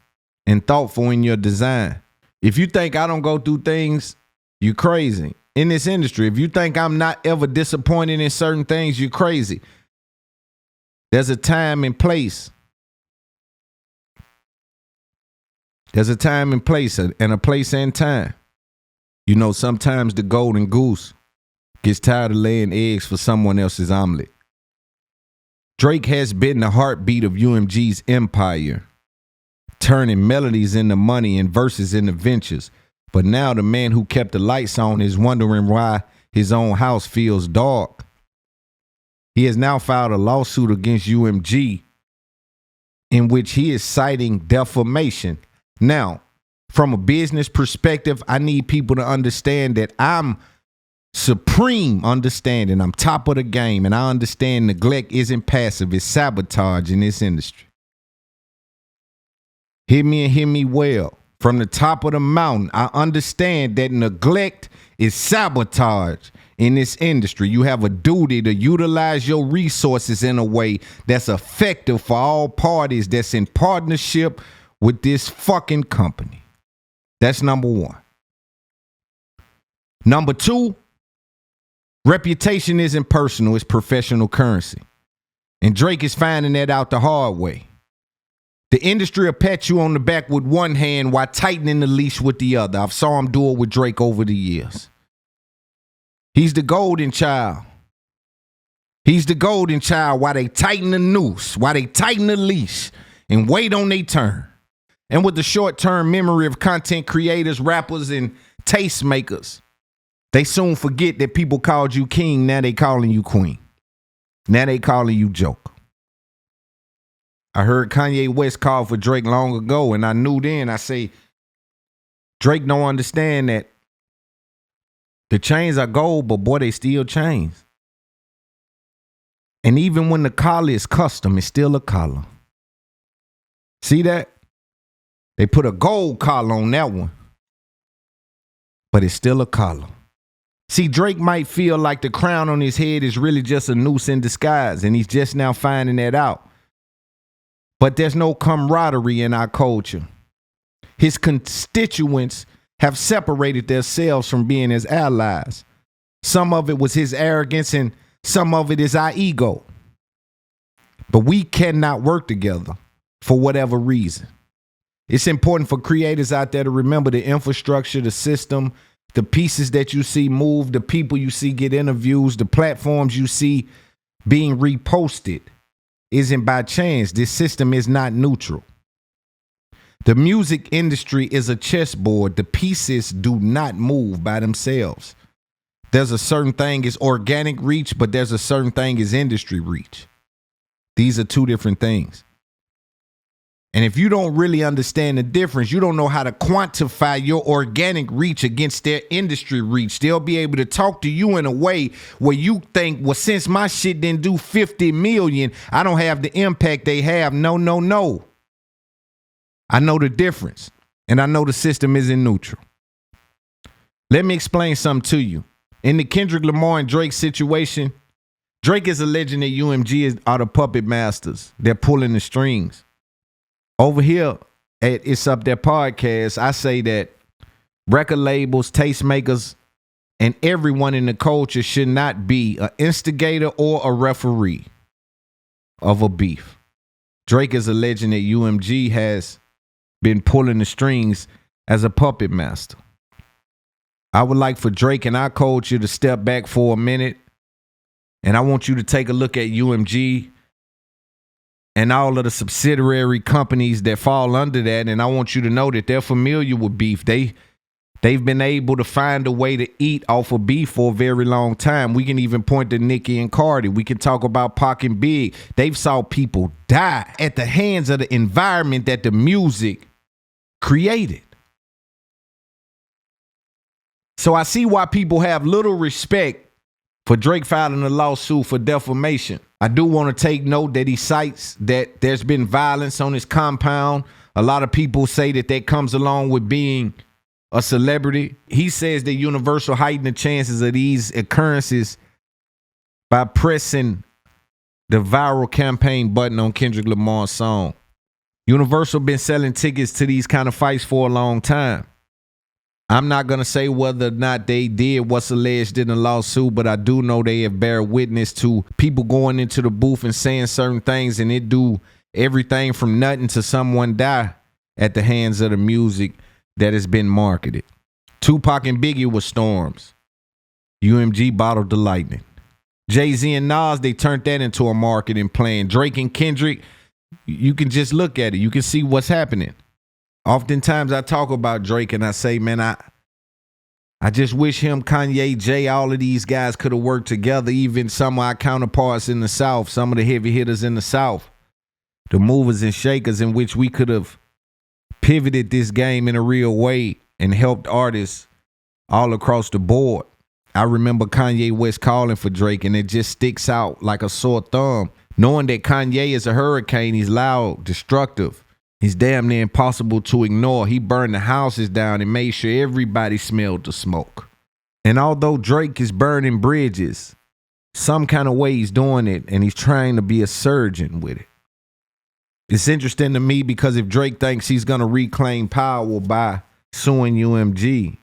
and thoughtful in your design. If you think I don't go through things, you crazy. In this industry, if you think I'm not ever disappointed in certain things, you're crazy. There's a time and place. There's a time and place, and a place and time. You know, sometimes the golden goose gets tired of laying eggs for someone else's omelet. Drake has been the heartbeat of UMG's empire, turning melodies into money and verses into ventures. But now the man who kept the lights on is wondering why his own house feels dark. He has now filed a lawsuit against UMG in which he is citing defamation. Now, from a business perspective, I need people to understand that I'm supreme understanding. I'm top of the game, and I understand neglect isn't passive. It's sabotage in this industry. Hear me and hear me well. From the top of the mountain, I understand that neglect is sabotage in this industry. You have a duty to utilize your resources in a way that's effective for all parties that's in partnership with this fucking company. That's number one. Number two, reputation isn't personal, it's professional currency. And Drake is finding that out the hard way. The industry will pat you on the back with one hand while tightening the leash with the other. I've saw him do it with Drake over the years. He's the golden child. He's the golden child while they tighten the noose, while they tighten the leash and wait on their turn. And with the short-term memory of content creators, rappers, and tastemakers, they soon forget that people called you king, now they calling you queen. Now they calling you joke. I heard Kanye West call for Drake long ago, and I knew then, I say, Drake don't understand that the chains are gold, but boy, they still chains. And even when the collar is custom, it's still a collar. See that? They put a gold collar on that one, but it's still a collar. See, Drake might feel like the crown on his head is really just a noose in disguise, and he's just now finding that out. But there's no camaraderie in our culture. His constituents have separated themselves from being his allies. Some of it was his arrogance, and some of it is our ego. But we cannot work together for whatever reason. It's important for creators out there to remember the infrastructure, the system, the pieces that you see move, the people you see get interviews, the platforms you see being reposted isn't by chance. This system is not neutral. The music industry is a chessboard. The pieces do not move by themselves. There's a certain thing is organic reach, but there's a certain thing is industry reach. These are two different things. And if you don't really understand the difference, you don't know how to quantify your organic reach against their industry reach. They'll be able to talk to you in a way where you think, well, since my shit didn't do 50 million, I don't have the impact they have. No. I know the difference, and I know the system isn't neutral. Let me explain something to you. In the Kendrick Lamar and Drake situation, Drake is alleging that UMG are the puppet masters. They're pulling the strings. Over here at It's Up There podcast, I say that record labels, tastemakers, and everyone in the culture should not be an instigator or a referee of a beef. Drake is alleging that UMG has been pulling the strings as a puppet master. I would like for Drake and our culture to step back for a minute, and I want you to take a look at UMG and all of the subsidiary companies that fall under that, and I want you to know that they're familiar with beef. They've been able to find a way to eat off of beef for a very long time. We can even point to Nicki and Cardi. We can talk about Pac and Big. They've saw people die at the hands of the environment that the music created. So I see why people have little respect for Drake filing a lawsuit for defamation. I do want to take note that he cites that there's been violence on his compound. A lot of people say that comes along with being a celebrity. He says that Universal heightened the chances of these occurrences by pressing the viral campaign button on Kendrick Lamar's song. Universal been selling tickets to these kind of fights for a long time. I'm not going to say whether or not they did what's alleged in the lawsuit, but I do know they have bear witness to people going into the booth and saying certain things, and it do everything from nothing to someone die at the hands of the music that has been marketed. Tupac and Biggie were storms. UMG bottled the lightning. Jay-Z and Nas, they turned that into a marketing plan. Drake and Kendrick, you can just look at it. You can see what's happening. Oftentimes I talk about Drake and I say, man, I just wish him, Kanye, Jay, all of these guys could have worked together, even some of our counterparts in the South, some of the heavy hitters in the South, the movers and shakers, in which we could have pivoted this game in a real way and helped artists all across the board. I remember Kanye West calling for Drake, and it just sticks out like a sore thumb. Knowing that Kanye is a hurricane, he's loud, destructive. He's damn near impossible to ignore. He burned the houses down and made sure everybody smelled the smoke. And although Drake is burning bridges, some kind of way he's doing it, and he's trying to be a surgeon with it. It's interesting to me because if Drake thinks he's going to reclaim power by suing UMG,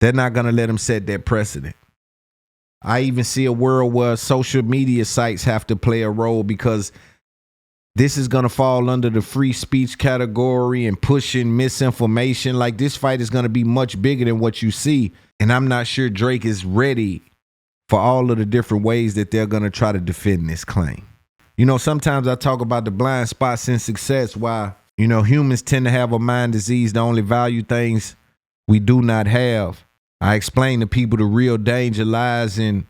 they're not going to let him set that precedent. I even see a world where social media sites have to play a role, because this is going to fall under the free speech category and pushing misinformation. Like, this fight is going to be much bigger than what you see. And I'm not sure Drake is ready for all of the different ways that they're going to try to defend this claim. You know, sometimes I talk about the blind spots in success, why, you know, humans tend to have a mind disease to only value things we do not have. I explain to people the real danger lies in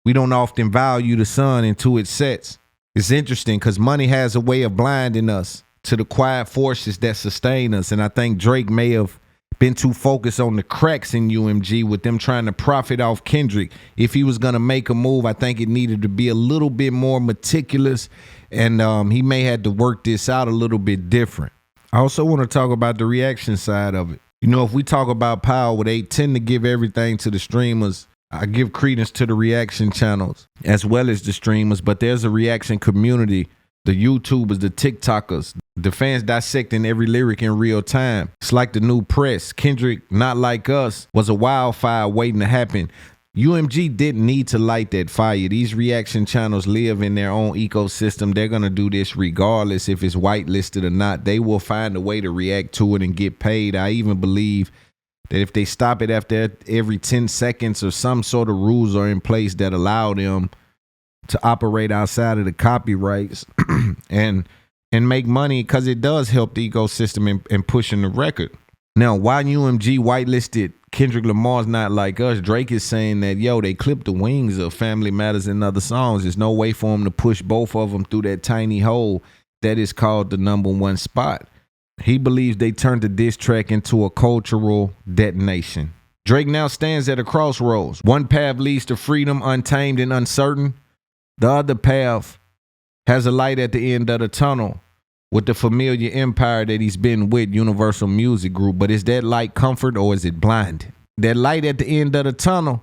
we don't often value the sun until it sets. It's interesting because money has a way of blinding us to the quiet forces that sustain us. And I think Drake may have been too focused on the cracks in UMG with them trying to profit off Kendrick. If he was going to make a move, I think it needed to be a little bit more meticulous. And he may have to work this out a little bit different. I also want to talk about the reaction side of it. You know, if we talk about power, they tend to give everything to the streamers. I give credence to the reaction channels as well as the streamers, but there's a reaction community, the YouTubers, the TikTokers, the fans dissecting every lyric in real time. It's like the new press. Kendrick, Not Like Us, was a wildfire waiting to happen. UMG didn't need to light that fire. These reaction channels live in their own ecosystem. They're going to do this regardless if it's whitelisted or not. They will find a way to react to it and get paid. I even believe that if they stop it after every 10 seconds or some sort of rules are in place that allow them to operate outside of the copyrights and make money, because it does help the ecosystem in pushing the record. Now, why UMG whitelisted Kendrick Lamar's Not Like Us, Drake is saying that, yo, they clipped the wings of Family Matters and other songs. There's no way for him to push both of them through that tiny hole that is called the #1 spot. He believes they turned the diss track into a cultural detonation. Drake now stands at a crossroads. One path leads to freedom, untamed and uncertain. The other path has a light at the end of the tunnel with the familiar empire that he's been with, Universal Music Group. But is that light comfort or is it blinding? That light at the end of the tunnel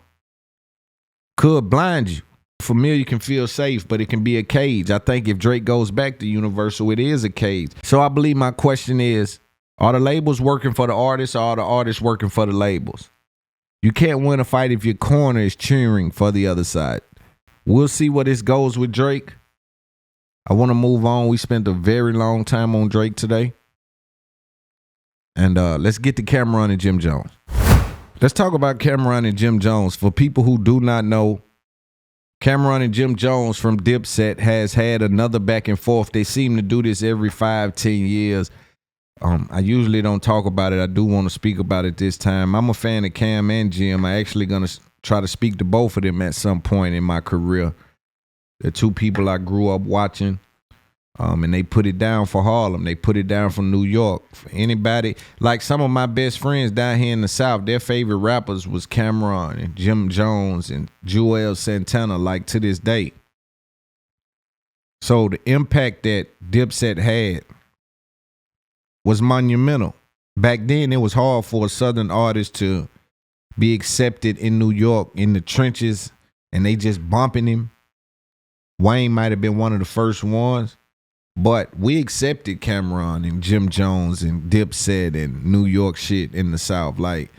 could blind you. Familiar can feel safe, but it can be a cage. I think if Drake goes back to Universal, it is a cage. So I believe my question is, are the labels working for the artists, or are the artists working for the labels? You can't win a fight if your corner is cheering for the other side. We'll see where this goes with Drake. I want to move on. We spent a very long time on Drake today. And let's get to Cameron and Jim Jones. Let's talk about Cameron and Jim Jones. For people who do not know, Cameron and Jim Jones from Dipset has had another back and forth. They seem to do this every 5-10 years. I usually don't talk about it. I do want to speak about it this time. I'm a fan of Cam and Jim. I'm actually going to try to speak to both of them at some point in my career. They're two people I grew up watching. And they put it down for Harlem. They put it down for New York. For anybody, like some of my best friends down here in the South, their favorite rappers was Cameron and Jim Jones and Joel Santana, like to this day. So the impact that Dipset had was monumental. Back then, it was hard for a Southern artist to be accepted in New York in the trenches, and they just bumping him. Wayne might have been one of the first ones. But we accepted Cameron and Jim Jones and Dipset and New York shit in the South. Like,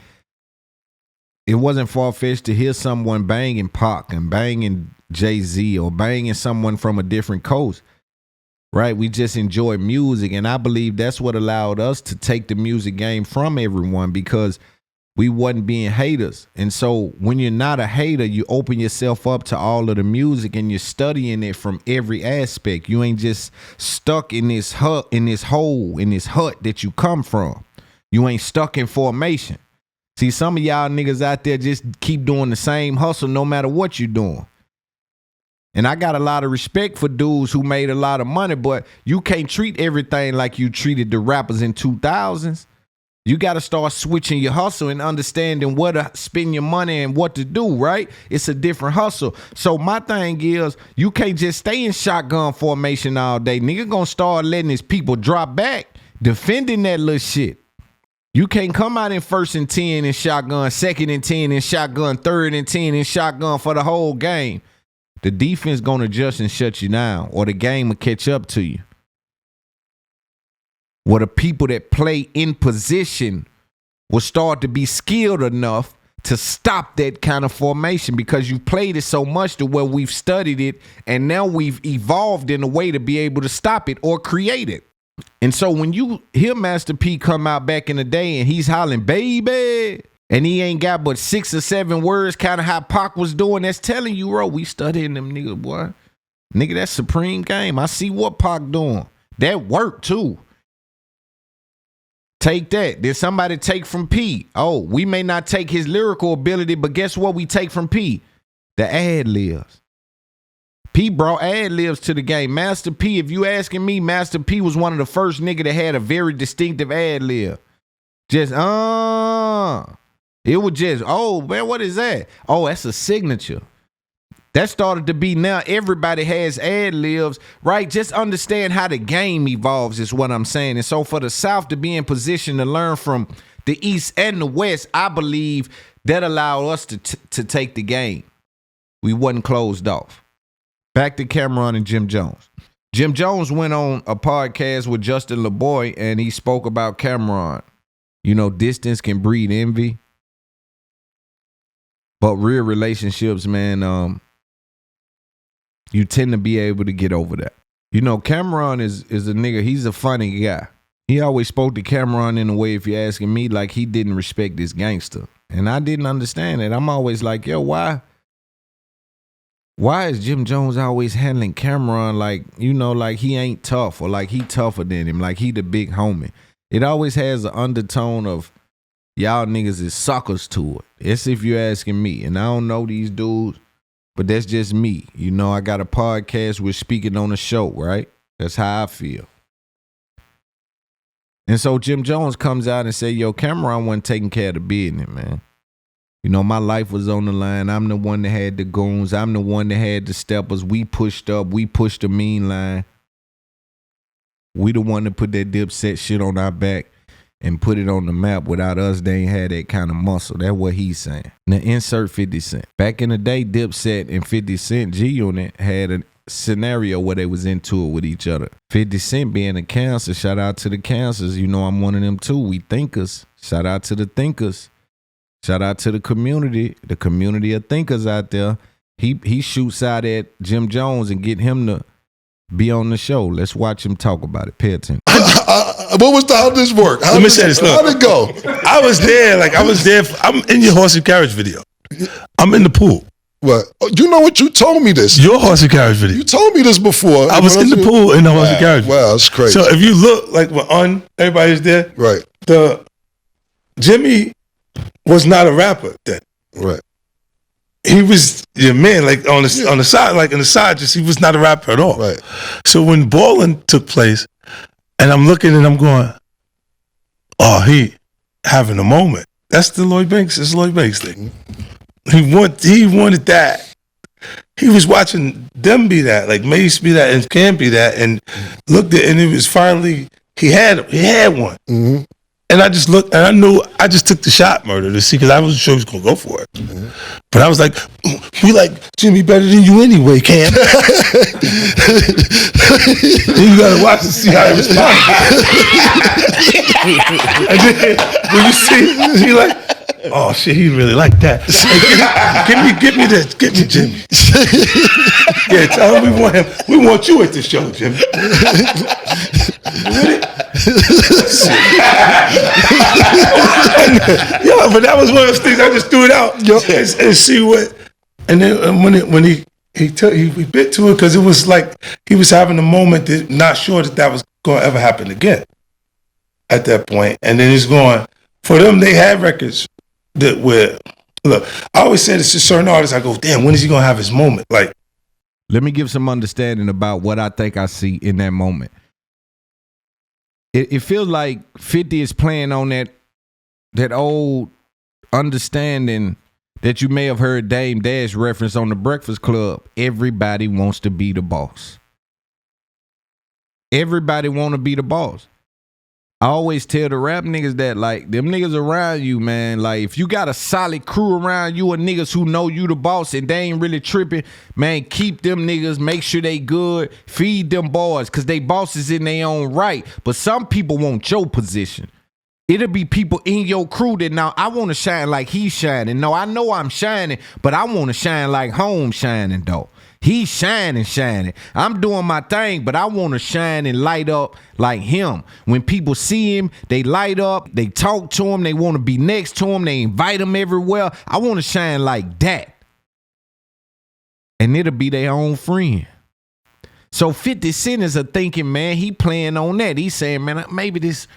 it wasn't far-fetched to hear someone banging Pac and banging Jay-Z or banging someone from a different coast, right? We just enjoy music, and I believe that's what allowed us to take the music game from everyone because we wasn't being haters. And so when you're not a hater, you open yourself up to all of the music and you're studying it from every aspect. You ain't just stuck in this hut, in this hole, in this hut that you come from. You ain't stuck in formation. See, some of y'all niggas out there just keep doing the same hustle no matter what you're doing. And I got a lot of respect for dudes who made a lot of money, but you can't treat everything like you treated the rappers in 2000s. You got to start switching your hustle and understanding where to spend your money and what to do, right? It's a different hustle. So my thing is, you can't just stay in shotgun formation all day. Nigga gonna start letting his people drop back, defending that little shit. You can't come out in 1st and 10 in shotgun, 2nd and 10 in shotgun, 3rd and 10 in shotgun for the whole game. The defense gonna adjust and shut you down, or the game will catch up to you. Where the people that play in position will start to be skilled enough to stop that kind of formation because you've played it so much to where we've studied it and now we've evolved in a way to be able to stop it or create it. And so when you hear Master P come out back in the day and he's hollering, baby, and he ain't got but 6 or 7 words, kind of how Pac was doing, that's telling you, bro, we studying them niggas, boy. Nigga, that's supreme game. I see what Pac doing. That worked too. Take that. Did somebody take from P? Oh, we may not take his lyrical ability, but guess what we take from P? The ad-libs. P brought ad-libs to the game. Master P, if you asking me, Master P was one of the first nigga that had a very distinctive ad-lib. Just, it was just, oh, man, what is that? Oh, that's a signature. That started to be now everybody has ad-libs, right? Just understand how the game evolves is what I'm saying. And so for the South to be in position to learn from the East and the West, I believe that allowed us to take the game. We wasn't closed off. Back to Cameron and Jim Jones. Jim Jones went on a podcast with Justin LeBoy and he spoke about Cameron. You know, distance can breed envy. But real relationships, man, you tend to be able to get over that. You know, Cameron is a nigga, he's a funny guy. He always spoke to Cameron in a way, if you're asking me, like he didn't respect this gangster. And I didn't understand it. I'm always like, yo, why is Jim Jones always handling Cameron like, you know, like he ain't tough or like he tougher than him, like he the big homie. It always has an undertone of y'all niggas is suckers to it. It's if you're asking me. And I don't know these dudes. But that's just me. You know, I got a podcast. We're speaking on a show, right? That's how I feel. And so Jim Jones comes out and say, yo, Cameron wasn't taking care of the business, man. You know, my life was on the line. I'm the one that had the goons. I'm the one that had the steppers. We pushed up. We pushed the mean line. We the one that put that Dipset shit on our back and put it on the map. Without us, they ain't had that kind of muscle. That's what he's saying. Now insert 50 Cent. Back in the day, Dipset and 50 Cent G-Unit had a scenario where they was into it with each other. 50 Cent being a cancer, shout out to the cancers. You know I'm one of them too. We thinkers. Shout out to the thinkers. Shout out to the community of thinkers out there. He shoots out at Jim Jones and get him to be on the show. Let's watch him talk about it. Pay attention. How did this work? Let me say this. Look, how'd it go? I was there. I'm in your horse and carriage video. I'm in the pool. What? You know what? You told me this. Your horse and carriage video. You told me this before. I was in the pool in the horse and carriage. Wow, that's crazy. So if you look, like when everybody's there. Right. Jimmy was not a rapper then. Right. He was your man, like on the side, like in the side, just he was not a rapper at all. Right. So when balling took place, and I'm looking and I'm going, oh, he having a moment. That's the Lloyd Banks. It's Lloyd Banks thing. He wanted that. He was watching them be that, like Mace be that, and Cam be that, and looked at, and it was finally he had one. Mm-hmm. And I just looked, and I knew I just took the shot, Murder, to see, because I wasn't sure he was gonna go for it. Mm-hmm. But I was like, we like Jimmy better than you anyway, Cam. You gotta watch to see how he responds. And then when you see, he like, oh shit, he really like that. Hey, give me this, get me Jimmy. Yeah, tell him we want him. We want you at the show, Jimmy. Yeah, but that was one of those things I just threw it out and see what. And then when he bit to it, because it was like he was having a moment that not sure that was going to ever happen again at that point. And then he's going, for them, they had records that where, look, I always say this to certain artists, I go, damn, when is he going to have his moment? Like, let me give some understanding about what I think I see in that moment. It feels like 50 is playing on that old understanding that you may have heard Dame Dash reference on the Breakfast Club. Everybody wants to be the boss. Everybody want to be the boss. I always tell the rap niggas that, like, them niggas around you, man, like, if you got a solid crew around you of niggas who know you the boss and they ain't really tripping, man, keep them niggas, make sure they good, feed them boys, because they bosses in their own right. But some people want your position. It'll be people in your crew that now I want to shine like he's shining. No, I know I'm shining, but I want to shine like home shining, though. He's shining. I'm doing my thing, but I want to shine and light up like him. When people see him, they light up, they talk to him, they want to be next to him, they invite him everywhere. I want to shine like that. And it'll be their own friend. So 50 Cent is a thinking, man, he playing on that. He's saying, man, maybe this,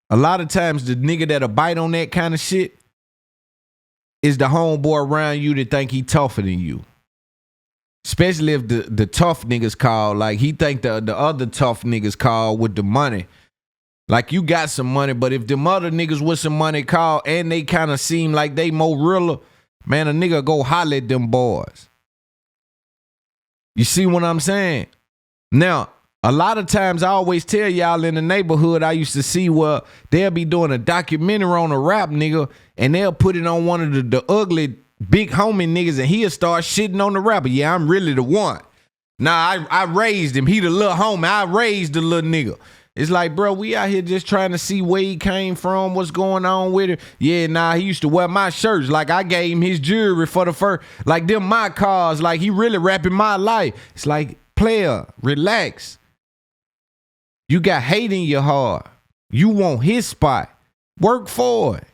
a lot of times the nigga that'll bite on that kind of shit is the homeboy around you that think he tougher than you. Especially if the tough niggas call, like he think the other tough niggas call with the money. Like you got some money, but if them other niggas with some money call and they kind of seem like they more realer, man, a nigga go holler at them boys. You see what I'm saying? Now, a lot of times I always tell y'all in the neighborhood I used to see where they'll be doing a documentary on a rap nigga and they'll put it on one of the ugly big homie niggas and he'll start shitting on the rapper. Yeah, I'm really the one. Nah, I raised him. He the little homie. I raised the little nigga. It's like, bro, we out here just trying to see where he came from, what's going on with it. Yeah, nah, he used to wear my shirts. Like, I gave him his jewelry for the first, like, them my cars. Like, he really rapping my life. It's like, player, relax. You got hate in your heart. You want his spot. Work for it.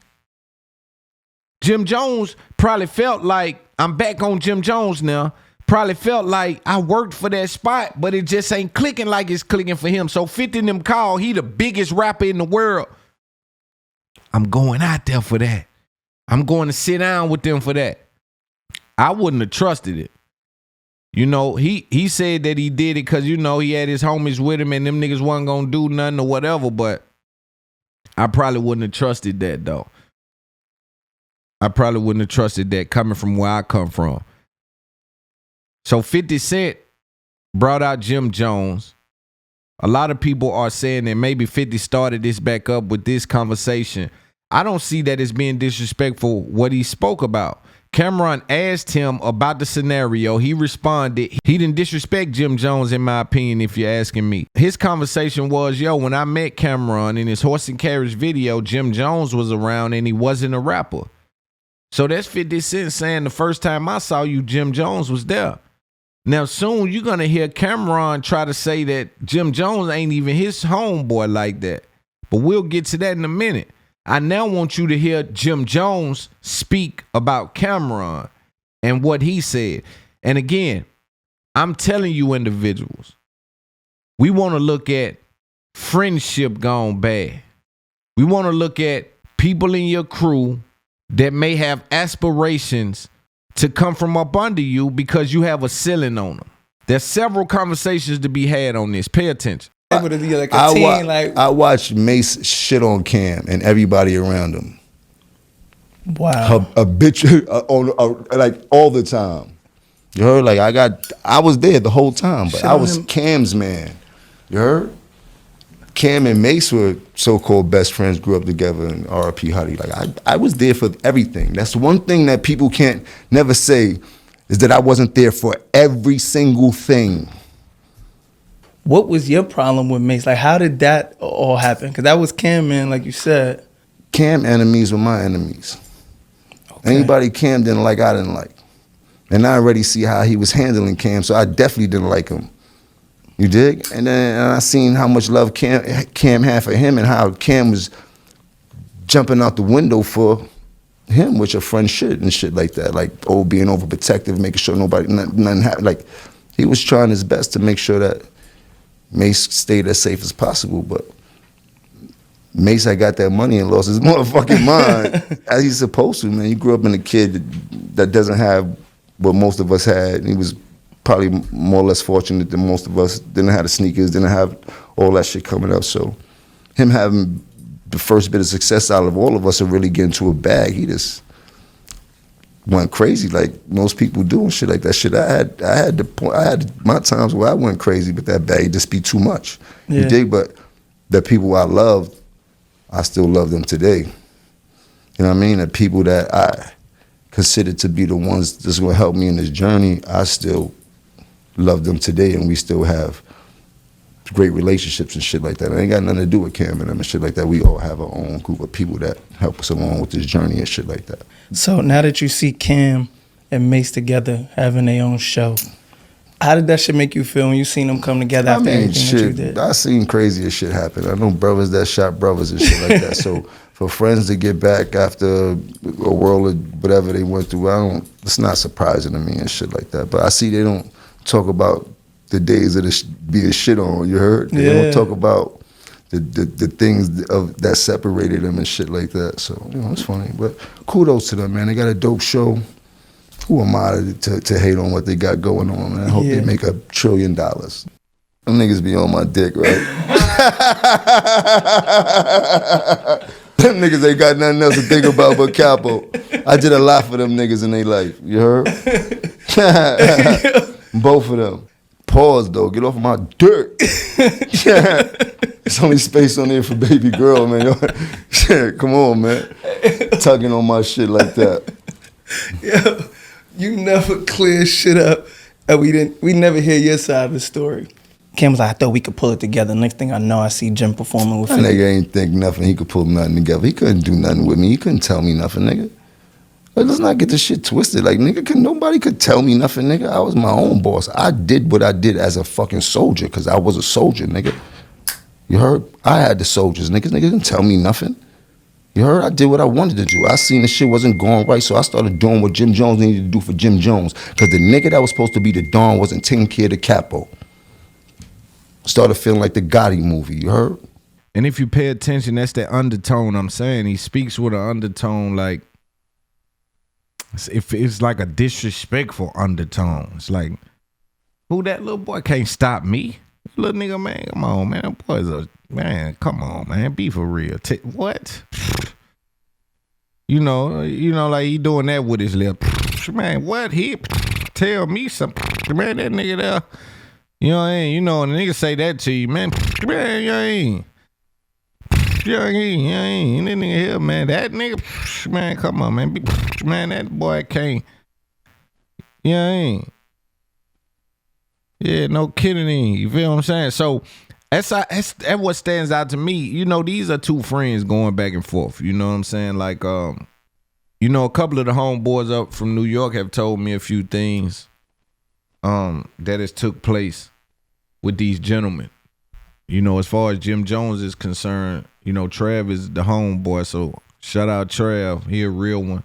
Jim Jones probably felt like, I'm back on Jim Jones now, probably felt like I worked for that spot, but it just ain't clicking like it's clicking for him. So 50 them call, he the biggest rapper in the world. I'm going out there for that. I'm going to sit down with them for that. I wouldn't have trusted it. You know, he said that he did it because, you know, he had his homies with him and them niggas wasn't going to do nothing or whatever, but I probably wouldn't have trusted that, though. I probably wouldn't have trusted that coming from where I come from. So 50 Cent brought out Jim Jones. A lot of people are saying that maybe 50 started this back up with this conversation. I don't see that as being disrespectful what he spoke about. Cameron asked him about the scenario. He responded. He didn't disrespect Jim Jones, in my opinion, if you're asking me. His conversation was, yo, when I met Cameron in his horse and carriage video, Jim Jones was around and he wasn't a rapper. So that's 50 Cent saying the first time I saw you, Jim Jones was there. Now, soon you're going to hear Cameron try to say that Jim Jones ain't even his homeboy like that. But we'll get to that in a minute. I now want you to hear Jim Jones speak about Cameron and what he said. And again, I'm telling you individuals, we want to look at friendship gone bad. We want to look at people in your crew that may have aspirations to come from up under you because you have a ceiling on them. There's several conversations to be had on this. Pay attention. I watched Mace shit on Cam and everybody around him. Wow. A bitch like all the time. You heard? Like I was there the whole time, but Shit I was him. Cam's man. You heard? Cam and Mace were so-called best friends, grew up together, and R.I.P. Huddy. Like I was there for everything. That's one thing that people can't never say is that I wasn't there for every single thing. What was your problem with Mace? Like, how did that all happen? Because that was Cam, man, like you said. Cam enemies were my enemies. Okay. Anybody Cam didn't like, I didn't like. And I already see how he was handling Cam, so I definitely didn't like him. You dig? And then I seen how much love Cam had for him and how Cam was jumping out the window for him, which a friend should and shit like that. Like, being overprotective, making sure nothing happened. Like, he was trying his best to make sure that Mace stayed as safe as possible, but Mace had got that money and lost his motherfucking mind, as he's supposed to, man. You grew up in a kid that doesn't have what most of us had. He was probably more or less fortunate than most of us. Didn't have the sneakers, didn't have all that shit coming up. So him having the first bit of success out of all of us and really getting to a bag, he just went crazy like most people do and shit like that. Shit, I had my times where I went crazy, but that bag just be too much. Yeah. You dig? But the people I loved, I still love them today. You know what I mean? The people that I consider to be the ones that's gonna help me in this journey, I still love them today, and we still have great relationships and shit like that. It ain't got nothing to do with Cam and them and shit like that. We all have our own group of people that help us along with this journey and shit like that. So now that you see Cam and Mace together having their own show, how did that shit make you feel when you seen them come together after everything that you did? I seen crazier shit happen. I know brothers that shot brothers and shit like that. So for friends to get back after a world of whatever they went through, it's not surprising to me and shit like that. But I see they don't talk about the days of being shit on, you heard? They don't talk about the things that separated them and shit like that. So, it's funny. But kudos to them, man. They got a dope show. Who am I to hate on what they got going on, man? I hope they make $1 trillion. Them niggas be on my dick, right? Them niggas ain't got nothing else to think about but Capo. I did a lot for them niggas in their life, you heard? Both of them. Pause, though. Get off of my dirt. There's only space on there for baby girl, man. Come on, man. Tugging on my shit like that. Yo, you never clear shit up, and we never hear your side of the story. Cam was like, I thought we could pull it together. Next thing I know, I see Jim performing with that nigga ain't think nothing. He could pull nothing together. He couldn't do nothing with me. He couldn't tell me nothing, nigga. Like, let's not get this shit twisted. Like, nigga, nobody could tell me nothing, nigga. I was my own boss. I did what I did as a fucking soldier, because I was a soldier, nigga. You heard? I had the soldiers, niggas. Niggas didn't tell me nothing. You heard? I did what I wanted to do. I seen the shit wasn't going right, so I started doing what Jim Jones needed to do for Jim Jones, because the nigga that was supposed to be the Don wasn't taking care of the Capo. Started feeling like the Gotti movie, you heard? And if you pay attention, that's the undertone I'm saying. He speaks with an undertone like, it's like a disrespectful undertone. It's like, who that little boy can't stop me? Little nigga, man, come on, man. That boy's man, come on, man. Be for real. What? You know, like he doing that with his lip. Man, what? He tell me something. Man, that nigga there. You know, and the nigga say that to you, man. Man, you ain't. That nigga here, man. That nigga, man, come on, man. Man, that boy can't. Yeah, no kidding. You feel what I'm saying? So that's what stands out to me. You know, these are two friends going back and forth. You know what I'm saying? Like, a couple of the homeboys up from New York have told me a few things that has took place with these gentlemen. You know, as far as Jim Jones is concerned, Trav is the homeboy, so shout out Trav. He a real one.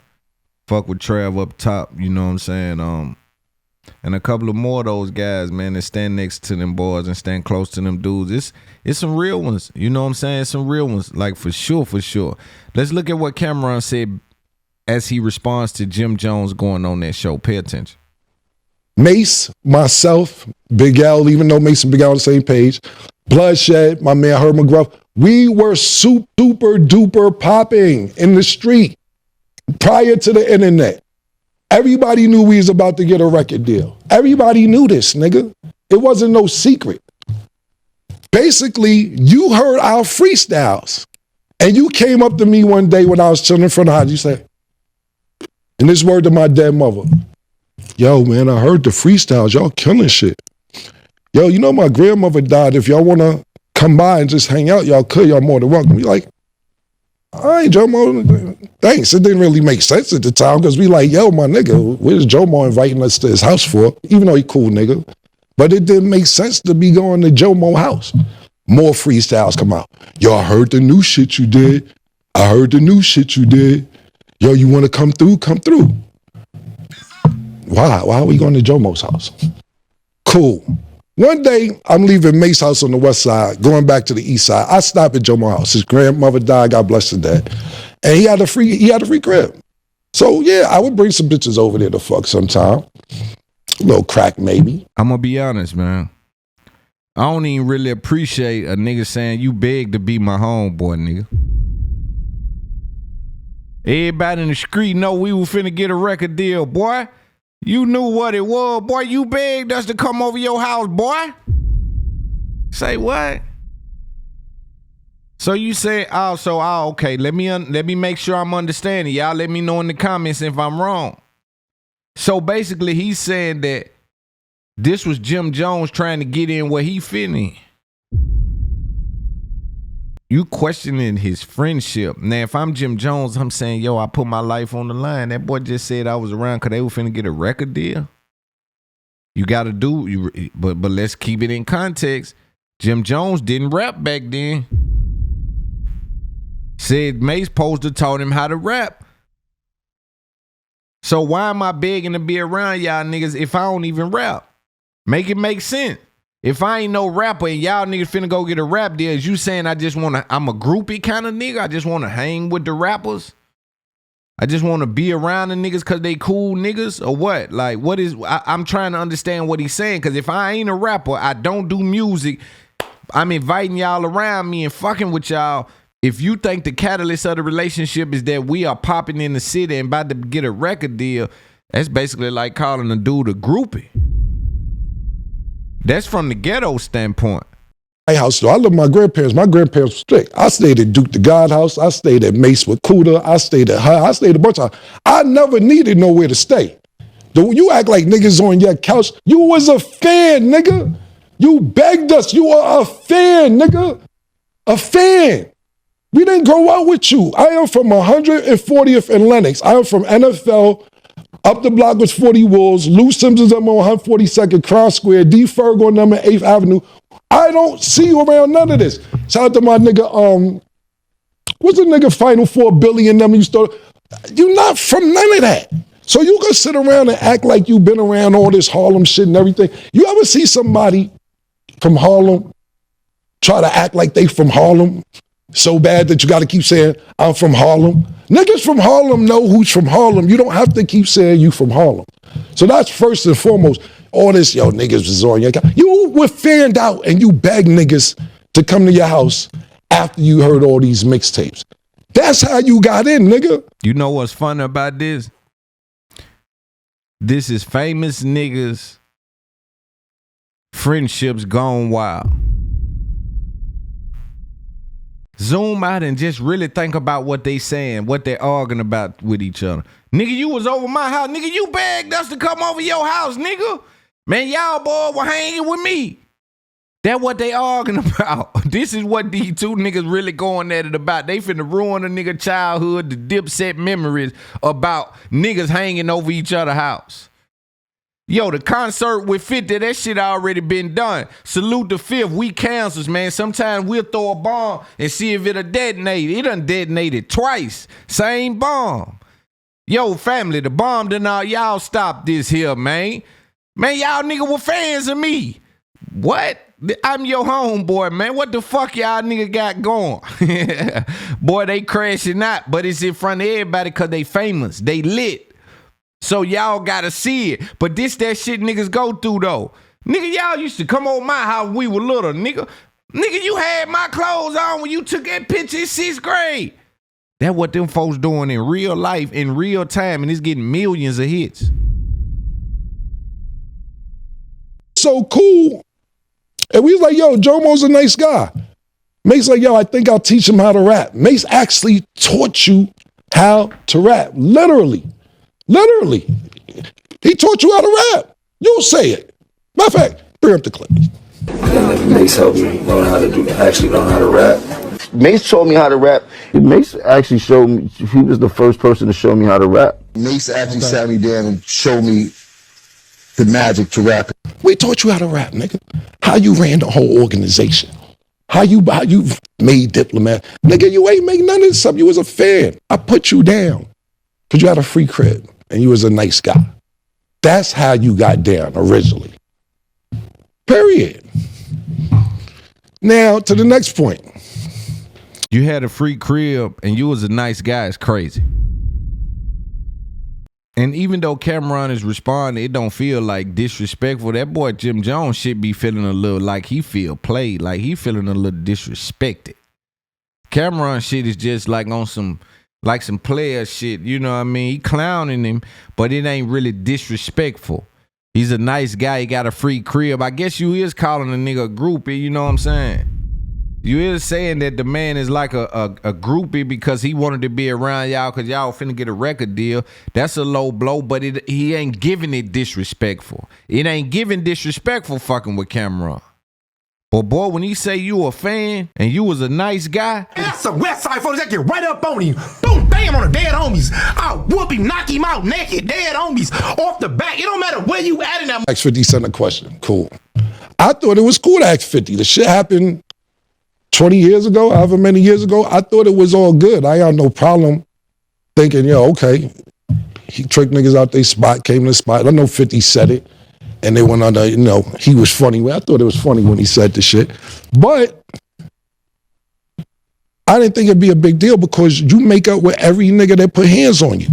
Fuck with Trav up top, you know what I'm saying? And a couple of more of those guys, man, that stand next to them boys and stand close to them dudes. It's some real ones, you know what I'm saying? Some real ones, like for sure. Let's look at what Cameron said as he responds to Jim Jones going on that show. Pay attention. Mace, myself, Big L, even though Mace and Big L on the same page, Bloodshed, my man Herb McGruff, we were super duper popping in the street prior to the internet. Everybody knew we was about to get a record deal. Everybody knew this, nigga. It wasn't no secret. Basically, you heard our freestyles. And you came up to me one day when I was chilling in front of the house. You said, and this word to my dead mother, yo, man, I heard the freestyles. Y'all killing shit. Yo, you know my grandmother died. If y'all want to come by and just hang out, y'all could. Y'all more than welcome. You like, all right, Jomo, thanks. It didn't really make sense at the time because we like, yo, my nigga, where's Jomo inviting us to his house for? Even though he cool nigga. But it didn't make sense to be going to Jomo house. More freestyles come out. Yo, I heard the new shit you did. I heard the new shit you did. Yo, you want to come through? Come through. Why? Why are we going to Jomo's house? Cool. One day, I'm leaving Mace's house on the west side, going back to the east side. I stop at Jomo's house. His grandmother died, God bless her dad. And he had a free crib. So yeah, I would bring some bitches over there to fuck sometime. A little crack maybe. I'm gonna be honest, man. I don't even really appreciate a nigga saying you beg to be my homeboy, nigga. Everybody in the street know we were finna get a record deal, boy. You knew what it was, boy. You begged us to come over your house, boy. Say what? So you say, okay. Let me make sure I'm understanding. Y'all let me know in the comments if I'm wrong. So basically, he's saying that this was Jim Jones trying to get in where he fit in. You questioning his friendship. Now, if I'm Jim Jones, I'm saying, yo, I put my life on the line. That boy just said I was around because they were finna get a record deal. You got to do, but let's keep it in context. Jim Jones didn't rap back then. Said Mace poster taught him how to rap. So why am I begging to be around y'all niggas if I don't even rap? Make it make sense. If I ain't no rapper and y'all niggas finna go get a rap deal, is you saying I'm a groupie kind of nigga? I just want to hang with the rappers? I just want to be around the niggas because they cool niggas? Or what? Like, I'm trying to understand what he's saying, because if I ain't a rapper, I don't do music, I'm inviting y'all around me and fucking with y'all. If you think the catalyst of the relationship is that we are popping in the city and about to get a record deal, that's basically like calling a dude a groupie. That's from the ghetto standpoint. My house, though. I love my grandparents. My grandparents were strict. I stayed at Duke the God house. I stayed at Mace with Cuda. I stayed at her. I stayed a bunch of. I never needed nowhere to stay. You act like niggas on your couch. You was a fan, nigga. You begged us. You are a fan, nigga. A fan. We didn't grow up with you. I am from 140th and Lenox. I am from NFL. Up the block was 40 Wolves. Lou Simpson's on 142nd Cross Square. D Ferg on number 8th Avenue. I don't see you around none of this. Shout out to my nigga, what's the nigga Final Four Billy and them you started? You're not from none of that. So you can sit around and act like you've been around all this Harlem shit and everything. You ever see somebody from Harlem try to act like they from Harlem so bad that you got to keep saying, I'm from Harlem? Niggas from Harlem know who's from Harlem. You don't have to keep saying you from Harlem. So that's first and foremost. All this, yo, niggas was on your couch. You were fanned out and you begged niggas to come to your house after you heard all these mixtapes. That's how you got in, nigga. You know what's funny about this? This is famous niggas' friendships gone wild. Zoom out and just really think about what they saying, what they arguing about with each other. Nigga, you was over my house. Nigga, you begged us to come over your house, nigga. Man, y'all boy were hanging with me. That what they arguing about. This is what these two niggas really going at it about. They finna ruin a nigga childhood, the Dipset memories about niggas hanging over each other's house. Yo, the concert with 50, that shit already been done. Salute the Fifth, we cancels, man. Sometimes we'll throw a bomb and see if it'll detonate. It done detonated twice. Same bomb. Yo, family, the bomb done all y'all stop this here, man. Man, y'all nigga were fans of me. What? I'm your homeboy, man. What the fuck y'all nigga got going? Boy, they crashing out, but it's in front of everybody because they famous. They lit. So y'all gotta see it. But this that shit niggas go through though. Nigga, y'all used to come over my house when we were little, nigga. Nigga, you had my clothes on when you took that picture in 6th grade. That's what them folks doing in real life, in real time, and it's getting millions of hits. So cool. And we was like, yo, Jomo's a nice guy. Mace like, yo, I think I'll teach him how to rap. Mace actually taught you how to rap. Literally. He taught you how to rap. You say it. Matter of fact, bring up the clip. And Mace helped me learn how to rap. Mace taught me how to rap. Mace actually showed me, he was the first person to show me how to rap. Mace actually sat me down and showed me the magic to rap. We taught you how to rap, nigga. How you ran the whole organization. How you made Diplomat. Nigga, you ain't make none of this stuff. You was a fan. I put you down because you had a free crib and you was a nice guy. That's how you got down originally. Period. Now, to the next point. You had a free crib and you was a nice guy. It's crazy. And even though Cameron is responding, it don't feel like disrespectful. That boy Jim Jones should be feeling a little like he feel played, like he feeling a little disrespected. Cameron shit is just like on some player shit, you know what I mean? He clowning him, but it ain't really disrespectful. He's a nice guy. He got a free crib. I guess you is calling a nigga a groupie, you know what I'm saying? You is saying that the man is like a groupie because he wanted to be around y'all because y'all finna get a record deal. That's a low blow, but he ain't giving it disrespectful. It ain't giving disrespectful fucking with Cameron. But boy, when he say you a fan and you was a nice guy. That's some West Side folks that get right up on him. Boom, bam on the dead homies. I'll whoop him, knock him out naked, dead homies, off the back. It don't matter where you at in that. Ask 50 Cent a question. Cool. I thought it was cool to ask 50. The shit happened 20 years ago, however many years ago. I thought it was all good. I had no problem thinking, yo, okay. He tricked niggas out their spot, came to the spot. I know 50 said it. And they went under, he was funny. I thought it was funny when he said the shit. But I didn't think it'd be a big deal because you make up with every nigga that put hands on you.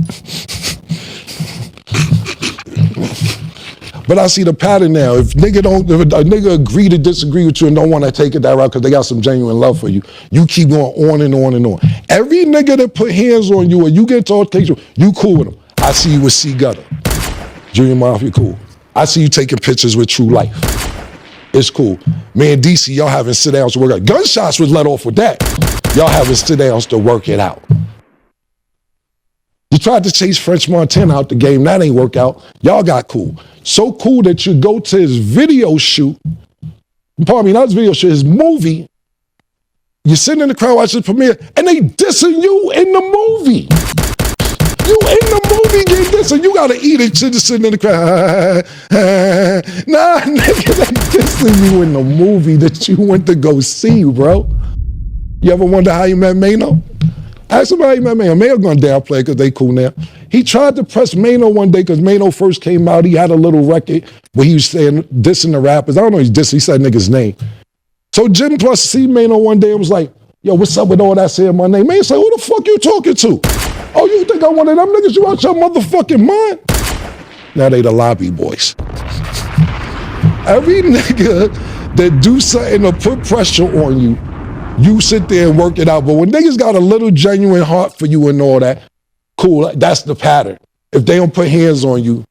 But I see the pattern now. If a nigga agree to disagree with you and don't want to take it that route because they got some genuine love for you, you keep going on and on and on. Every nigga that put hands on you or you get told you cool with them. I see you with C Gutter. Junior Mafia, cool. I see you taking pictures with True Life. It's cool. Me and DC, y'all having sit-downs to work out. Gunshots was let off with that. Y'all having sit-downs to work it out. You tried to chase French Montana out the game. That ain't work out. Y'all got cool. So cool that you go to his video shoot. Pardon me, not his video shoot, his movie. You're sitting in the crowd watching the premiere, and they dissing you in the movie. You in the movie get this, and you gotta eat it, just sitting in the crowd. Nah, nigga, they dissing you in the movie that you went to go see, bro. You ever wonder how you met Mano? Ask him how you met Mano. Mano gonna downplay because they cool now. He tried to press Mano one day because Mano first came out. He had a little record where he was saying, dissing the rappers. I don't know, he said nigga's name. So Jim Plus see Mano one day and was like, yo, what's up with all that saying my name? Man said, who the fuck you talking to? Oh, you think I'm one of them niggas? You out your motherfucking mind? Now they the lobby boys. Every nigga that do something to put pressure on you, you sit there and work it out. But when niggas got a little genuine heart for you and all that, cool, that's the pattern. If they don't put hands on you,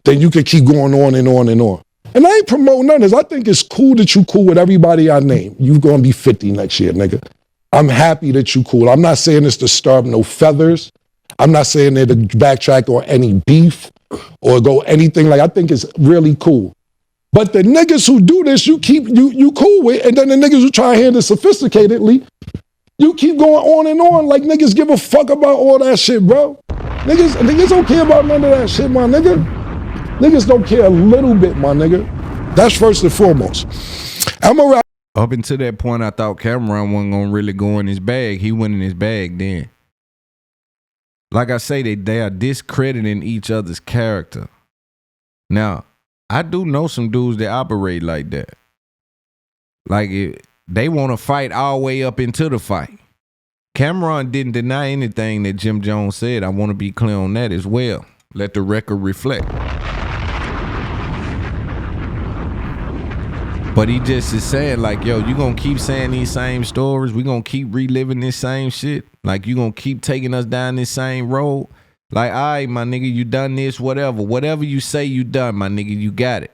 then you can keep going on and on and on. And I ain't promoting none of this. I think it's cool that you cool with everybody I name. You gonna be 50 next year, nigga. I'm happy that you cool. I'm not saying this to stir up no feathers. I'm not saying that to backtrack or any beef or go anything like. I think it's really cool. But the niggas who do this, you cool with, and then the niggas who try to handle it sophisticatedly, you keep going on and on like niggas give a fuck about all that shit, bro. Niggas don't care about none of that shit, my nigga. Niggas don't care a little bit, my nigga. That's first and foremost. Up until that point, I thought Cameron wasn't gonna really go in his bag. He went in his bag then. Like I say, they are discrediting each other's character. Now, I do know some dudes that operate like that. Like, they want to fight all the way up into the fight. Cameron didn't deny anything that Jim Jones said. I want to be clear on that as well. Let the record reflect. But he just is saying, like, yo, you gonna keep saying these same stories? We gonna keep reliving this same shit? Like, you gonna keep taking us down this same road? Like, all right, my nigga, you done this, whatever. Whatever you say you done, my nigga, you got it.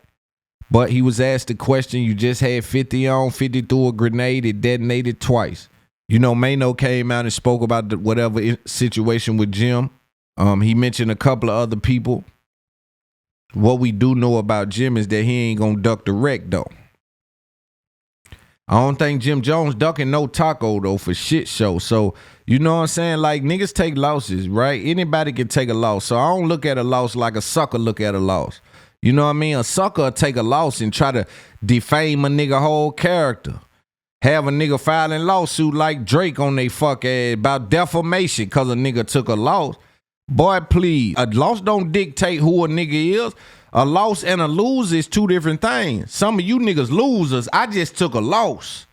But he was asked the question, you just had 50 on, 50 threw a grenade, it detonated twice. You know, Mano came out and spoke about whatever situation with Jim. He mentioned a couple of other people. What we do know about Jim is that he ain't gonna duck the wreck, though. I don't think Jim Jones ducking no taco, though, for shit show. So, you know what I'm saying? Like, niggas take losses, right? Anybody can take a loss. So I don't look at a loss like a sucker look at a loss. You know what I mean? A sucker will take a loss and try to defame a nigga whole character. Have a nigga filing lawsuit like Drake on they fuck ass about defamation because a nigga took a loss. Boy, please. A loss don't dictate who a nigga is. A loss and a lose is two different things. Some of you niggas losers. I just took a loss.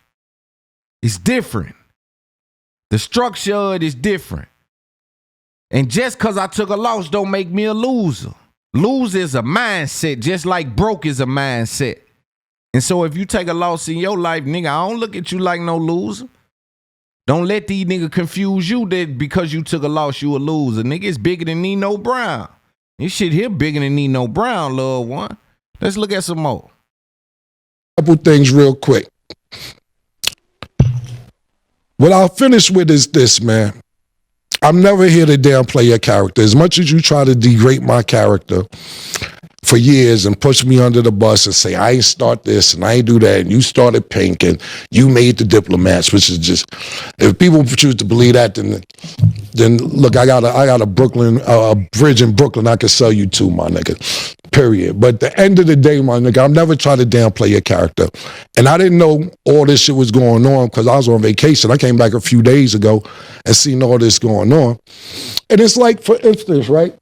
It's different. The structure of it is different. And just because I took a loss don't make me a loser. Lose is a mindset, just like broke is a mindset. And so if you take a loss in your life, nigga, I don't look at you like no loser. Don't let these niggas confuse you that because you took a loss, you a loser. Nigga, it's bigger than Nino Brown. This shit here bigger than Nino Brown, loved one. Let's look at some more. Couple things real quick. What I'll finish with is this, man. I'm never here to downplay your character. As much as you try to degrade my character for years and push me under the bus and say, I ain't start this and I ain't do that, and you started Pink and you made the Diplomats, which is just, if people choose to believe that, then look, I got a Brooklyn, a bridge in Brooklyn I can sell you to, my nigga, period. But at the end of the day, my nigga, I'm never trying to downplay your character. And I didn't know all this shit was going on because I was on vacation. I came back a few days ago and seen all this going on. And it's like, for instance, right?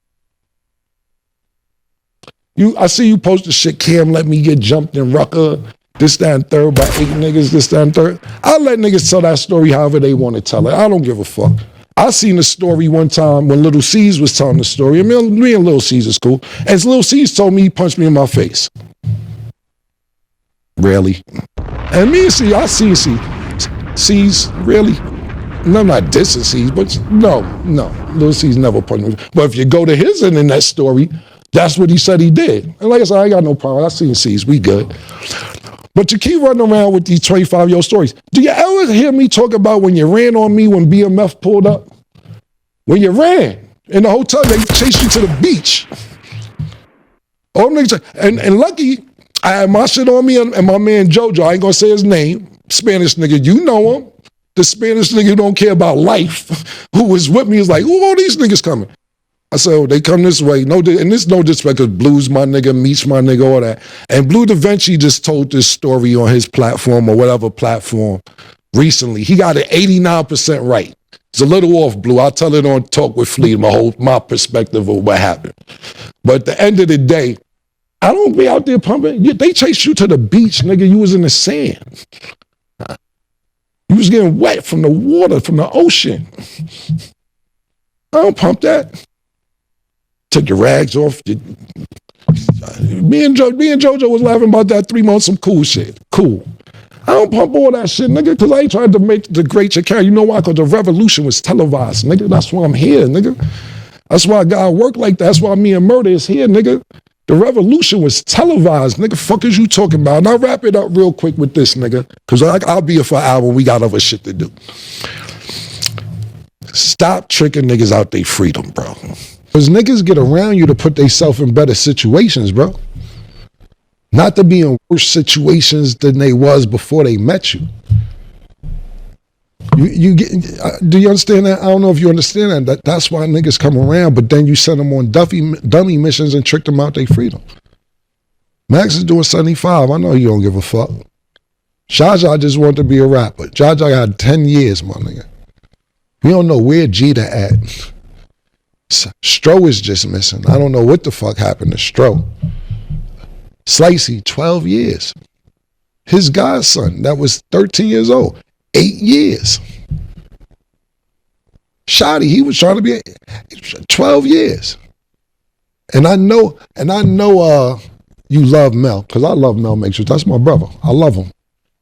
I see you post the shit, Cam let me get jumped in Rucker, this, that, and third by 8 niggas, this, that, and third. I'll let niggas tell that story however they want to tell it. I don't give a fuck. I seen the story one time when Little C's was telling the story. I mean, me and Little C's is cool. And Little C's told me he punched me in my face. Really? And me and C, I see C's, really? No, I'm not dissing C's, but no. Little C's never punched me. But if you go to his end in that story, that's what he said he did. And like I said, I ain't got no problem. I seen C's, we good. But you keep running around with these 25-year-old stories. Do you ever hear me talk about when you ran on me when BMF pulled up? When you ran in the hotel, they chased you to the beach. All them niggas, and lucky, I had my shit on me and my man JoJo, I ain't gonna say his name, Spanish nigga, you know him. The Spanish nigga who don't care about life, who was with me, is like, who all these niggas coming? I said, oh, they come this way. No, and this no disrespect, because Blue's my nigga, Meech my nigga, all that. And Blue Da Vinci just told this story on his platform or whatever platform recently. He got it 89% right. It's a little off, Blue. I'll tell it on Talk with Fleet, my perspective of what happened. But at the end of the day, I don't be out there pumping. They chased you to the beach, nigga. You was in the sand. You was getting wet from the water, from the ocean. I don't pump that. Took your rags off. Me and JoJo was laughing about that 3 months, some cool shit. Cool. I don't pump all that shit, nigga, because I ain't trying to make the great your carry. You know why? Because the revolution was televised, nigga. That's why I'm here, nigga. That's why God work like that. That's why me and Murder is here, nigga. The revolution was televised, nigga. Fuck is you talking about? And I'll wrap it up real quick with this, nigga, because I'll be here for an hour. We got other shit to do. Stop tricking niggas out their freedom, bro. Because niggas get around you to put themselves in better situations, bro. Not to be in worse situations than they was before they met you. You get? Do you understand that? I don't know if you understand that. That's why niggas come around, but then you send them on dummy missions and trick them out their freedom. Max is doing 75. I know you don't give a fuck. Jaja just wanted to be a rapper. Jaja had 10 years, my nigga. We don't know where Jeter at. Stro is just missing. I don't know what the fuck happened to Stro. Slicey, 12 years. His godson, that was 13 years old, 8 years. Shotty, he was trying to be 12 years. And I know you love Mel, because I love Mel Matrix. That's my brother. I love him.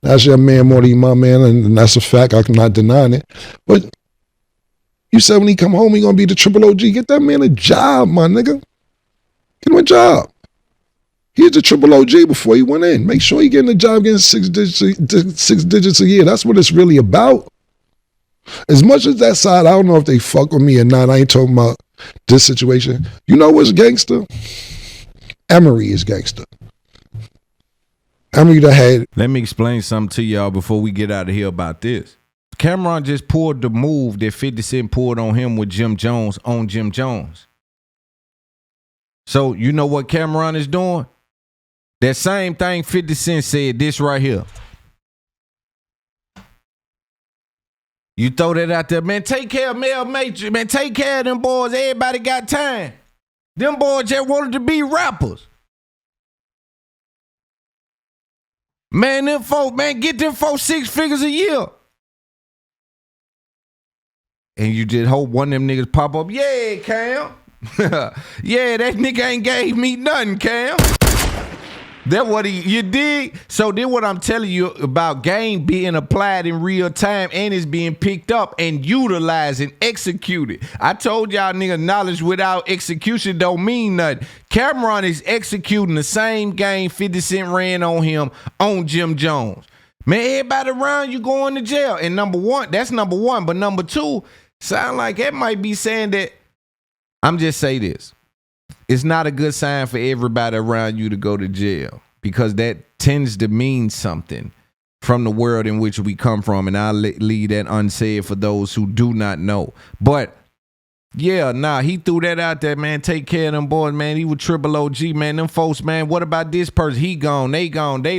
That's your man more than my man, and that's a fact. I'm not denying it. But you said when he come home, he gonna be the triple OG. Get that man a job, my nigga. Get him a job. He's the triple OG before he went in. Make sure he getting a job getting six digits a year. That's what it's really about. As much as that side, I don't know if they fuck with me or not. I ain't talking about this situation. You know what's gangster? Emery is gangster. Emery the head. Let me explain something to y'all before we get out of here about this. Cameron just pulled the move that 50 Cent pulled on him with Jim Jones on Jim Jones. So you know what Cameron is doing? That same thing 50 Cent said, this right here. You throw that out there, man, take care of Mel Matrix, man, take care of them boys. Everybody got time. Them boys just wanted to be rappers. Man, them folks, man, get them folks 6 figures a year. And you just hope one of them niggas pop up. Yeah, Cam. Yeah, that nigga ain't gave me nothing, Cam. That what you dig? So then what I'm telling you about game being applied in real time and is being picked up and utilized and executed. I told y'all nigga knowledge without execution don't mean nothing. Cameron is executing the same game 50 Cent ran on him on Jim Jones. Man, everybody around you going to jail. And number one, that's number one. But number two, sound like that might be saying that, I'm just say this. It's not a good sign for everybody around you to go to jail because that tends to mean something from the world in which we come from. And I'll leave that unsaid for those who do not know. But yeah, he threw that out there, man. Take care of them boys, man. He was triple OG, man. Them folks, man, what about this person? He gone, they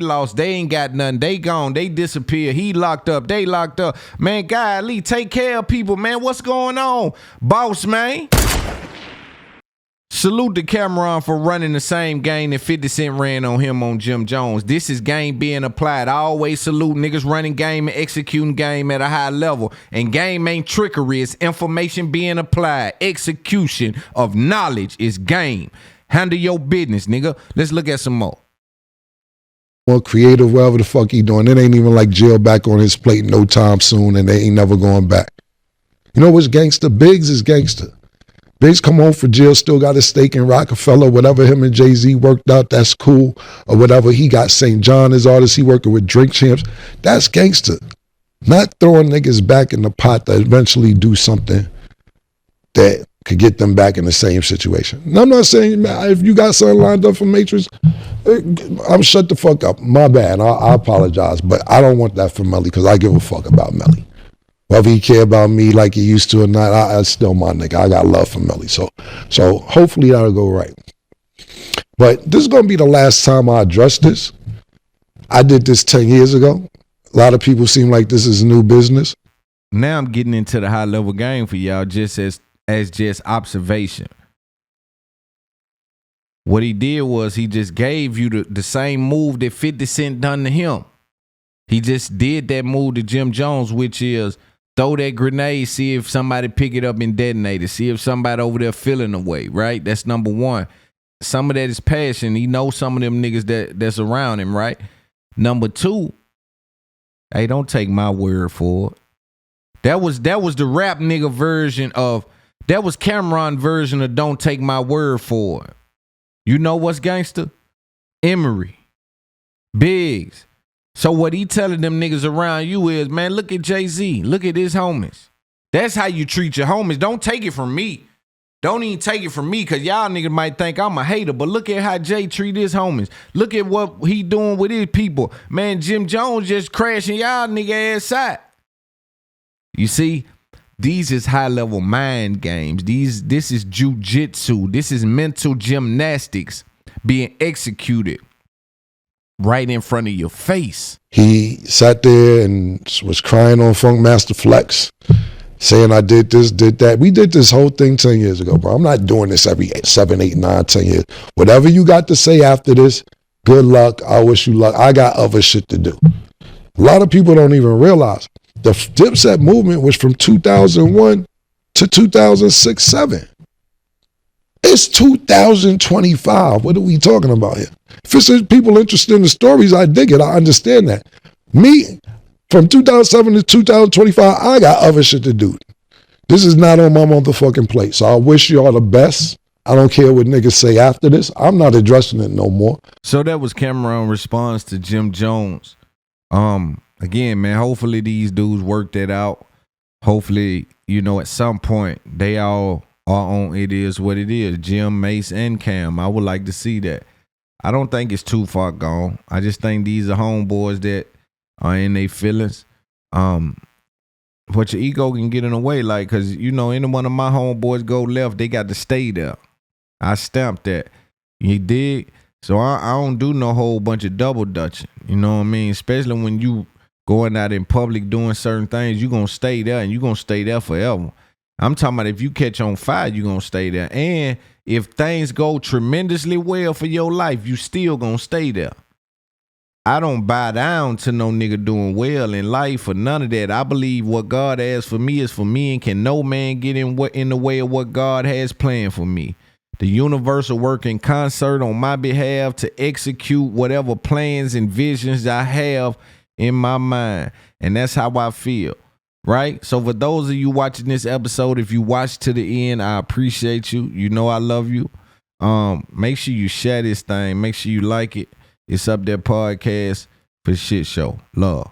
lost, they ain't got nothing. They gone, they disappeared. He locked up, they locked up. Man, golly, take care of people, man. What's going on? Boss, man. Salute to Cameron for running the same game that 50 Cent ran on him on Jim Jones. This is game being applied. I always salute niggas running game and executing game at a high level. And game ain't trickery. It's information being applied. Execution of knowledge is game. Handle your business, nigga. Let's look at some more. More creative, whatever the fuck he doing. It ain't even like jail back on his plate no time soon and they ain't never going back. You know what's gangster? Biggs is gangster. Biggs come home for jail, still got a stake in Rockefeller, whatever him and Jay-Z worked out, that's cool. Or whatever, he got St. John as artist, he working with Drink Champs. That's gangster. Not throwing niggas back in the pot that eventually do something that could get them back in the same situation. And I'm not saying, man, if you got something lined up for Matrix, I'm shut the fuck up. My bad, I apologize, but I don't want that for Melly because I give a fuck about Melly. Whether he care about me like he used to or not, I still my nigga. I got love for Melly. So hopefully that'll go right. But this is going to be the last time I address this. I did this 10 years ago. A lot of people seem like this is new business. Now I'm getting into the high level game for y'all just as just observation. What he did was he just gave you the same move that 50 Cent done to him. He just did that move to Jim Jones, which is throw that grenade, see if somebody pick it up and detonate it. See if somebody over there feeling away, right? That's number one. Some of that is passion. He knows some of them niggas that's around him, right? Number two, hey, don't take my word for it. That was the rap nigga version of, that was Cameron version of don't take my word for it. You know what's gangster? Emery. Biggs. So what he telling them niggas around you is, man, look at Jay-Z. Look at his homies. That's how you treat your homies. Don't take it from me. Don't even take it from me because y'all niggas might think I'm a hater, but look at how Jay treat his homies. Look at what he doing with his people. Man, Jim Jones just crashing y'all nigga ass out. You see, these is high-level mind games. This is jujitsu. This is mental gymnastics being executed right in front of your face. He sat there and was crying on Funk Master Flex, saying I did this, did that. We did this whole thing 10 years ago, bro. I'm not doing this every 7, 8, 9, 10 years. Whatever you got to say after this, good luck. I wish you luck. I got other shit to do. A lot of people don't even realize the Dipset movement was from 2001 to 2006, 7. It's 2025. What are we talking about here? If it's people interested in the stories, I dig it. I understand that. Me, from 2007 to 2025, I got other shit to do. This is not on my motherfucking plate. So I wish you all the best. I don't care what niggas say after this. I'm not addressing it no more. So that was Cameron's response to Jim Jones. Again, man, hopefully these dudes work that out. Hopefully, at some point they all are on It Is What It Is. Jim, Mace, and Cam. I would like to see that. I don't think it's too far gone. I just think these are homeboys that are in their feelings. But your ego can get in the way, like, cause any one of my homeboys go left, they got to stay there. I stamped that. You dig? So I don't do no whole bunch of double dutching. You know what I mean? Especially when you going out in public doing certain things, you gonna stay there and you gonna stay there forever. I'm talking about if you catch on fire, you gonna stay there. And if things go tremendously well for your life, you still gonna stay there. I don't bow down to no nigga doing well in life or none of that. I believe what God has for me is for me, and can no man get in the way of what God has planned for me. The universe will work in concert on my behalf to execute whatever plans and visions I have in my mind. And that's how I feel, right? So for those of you watching this episode, if you watch to the end, I appreciate you. You know I love you. Make sure you share this thing. Make sure you like it. It's Up There Podcast for Shit Show. Love.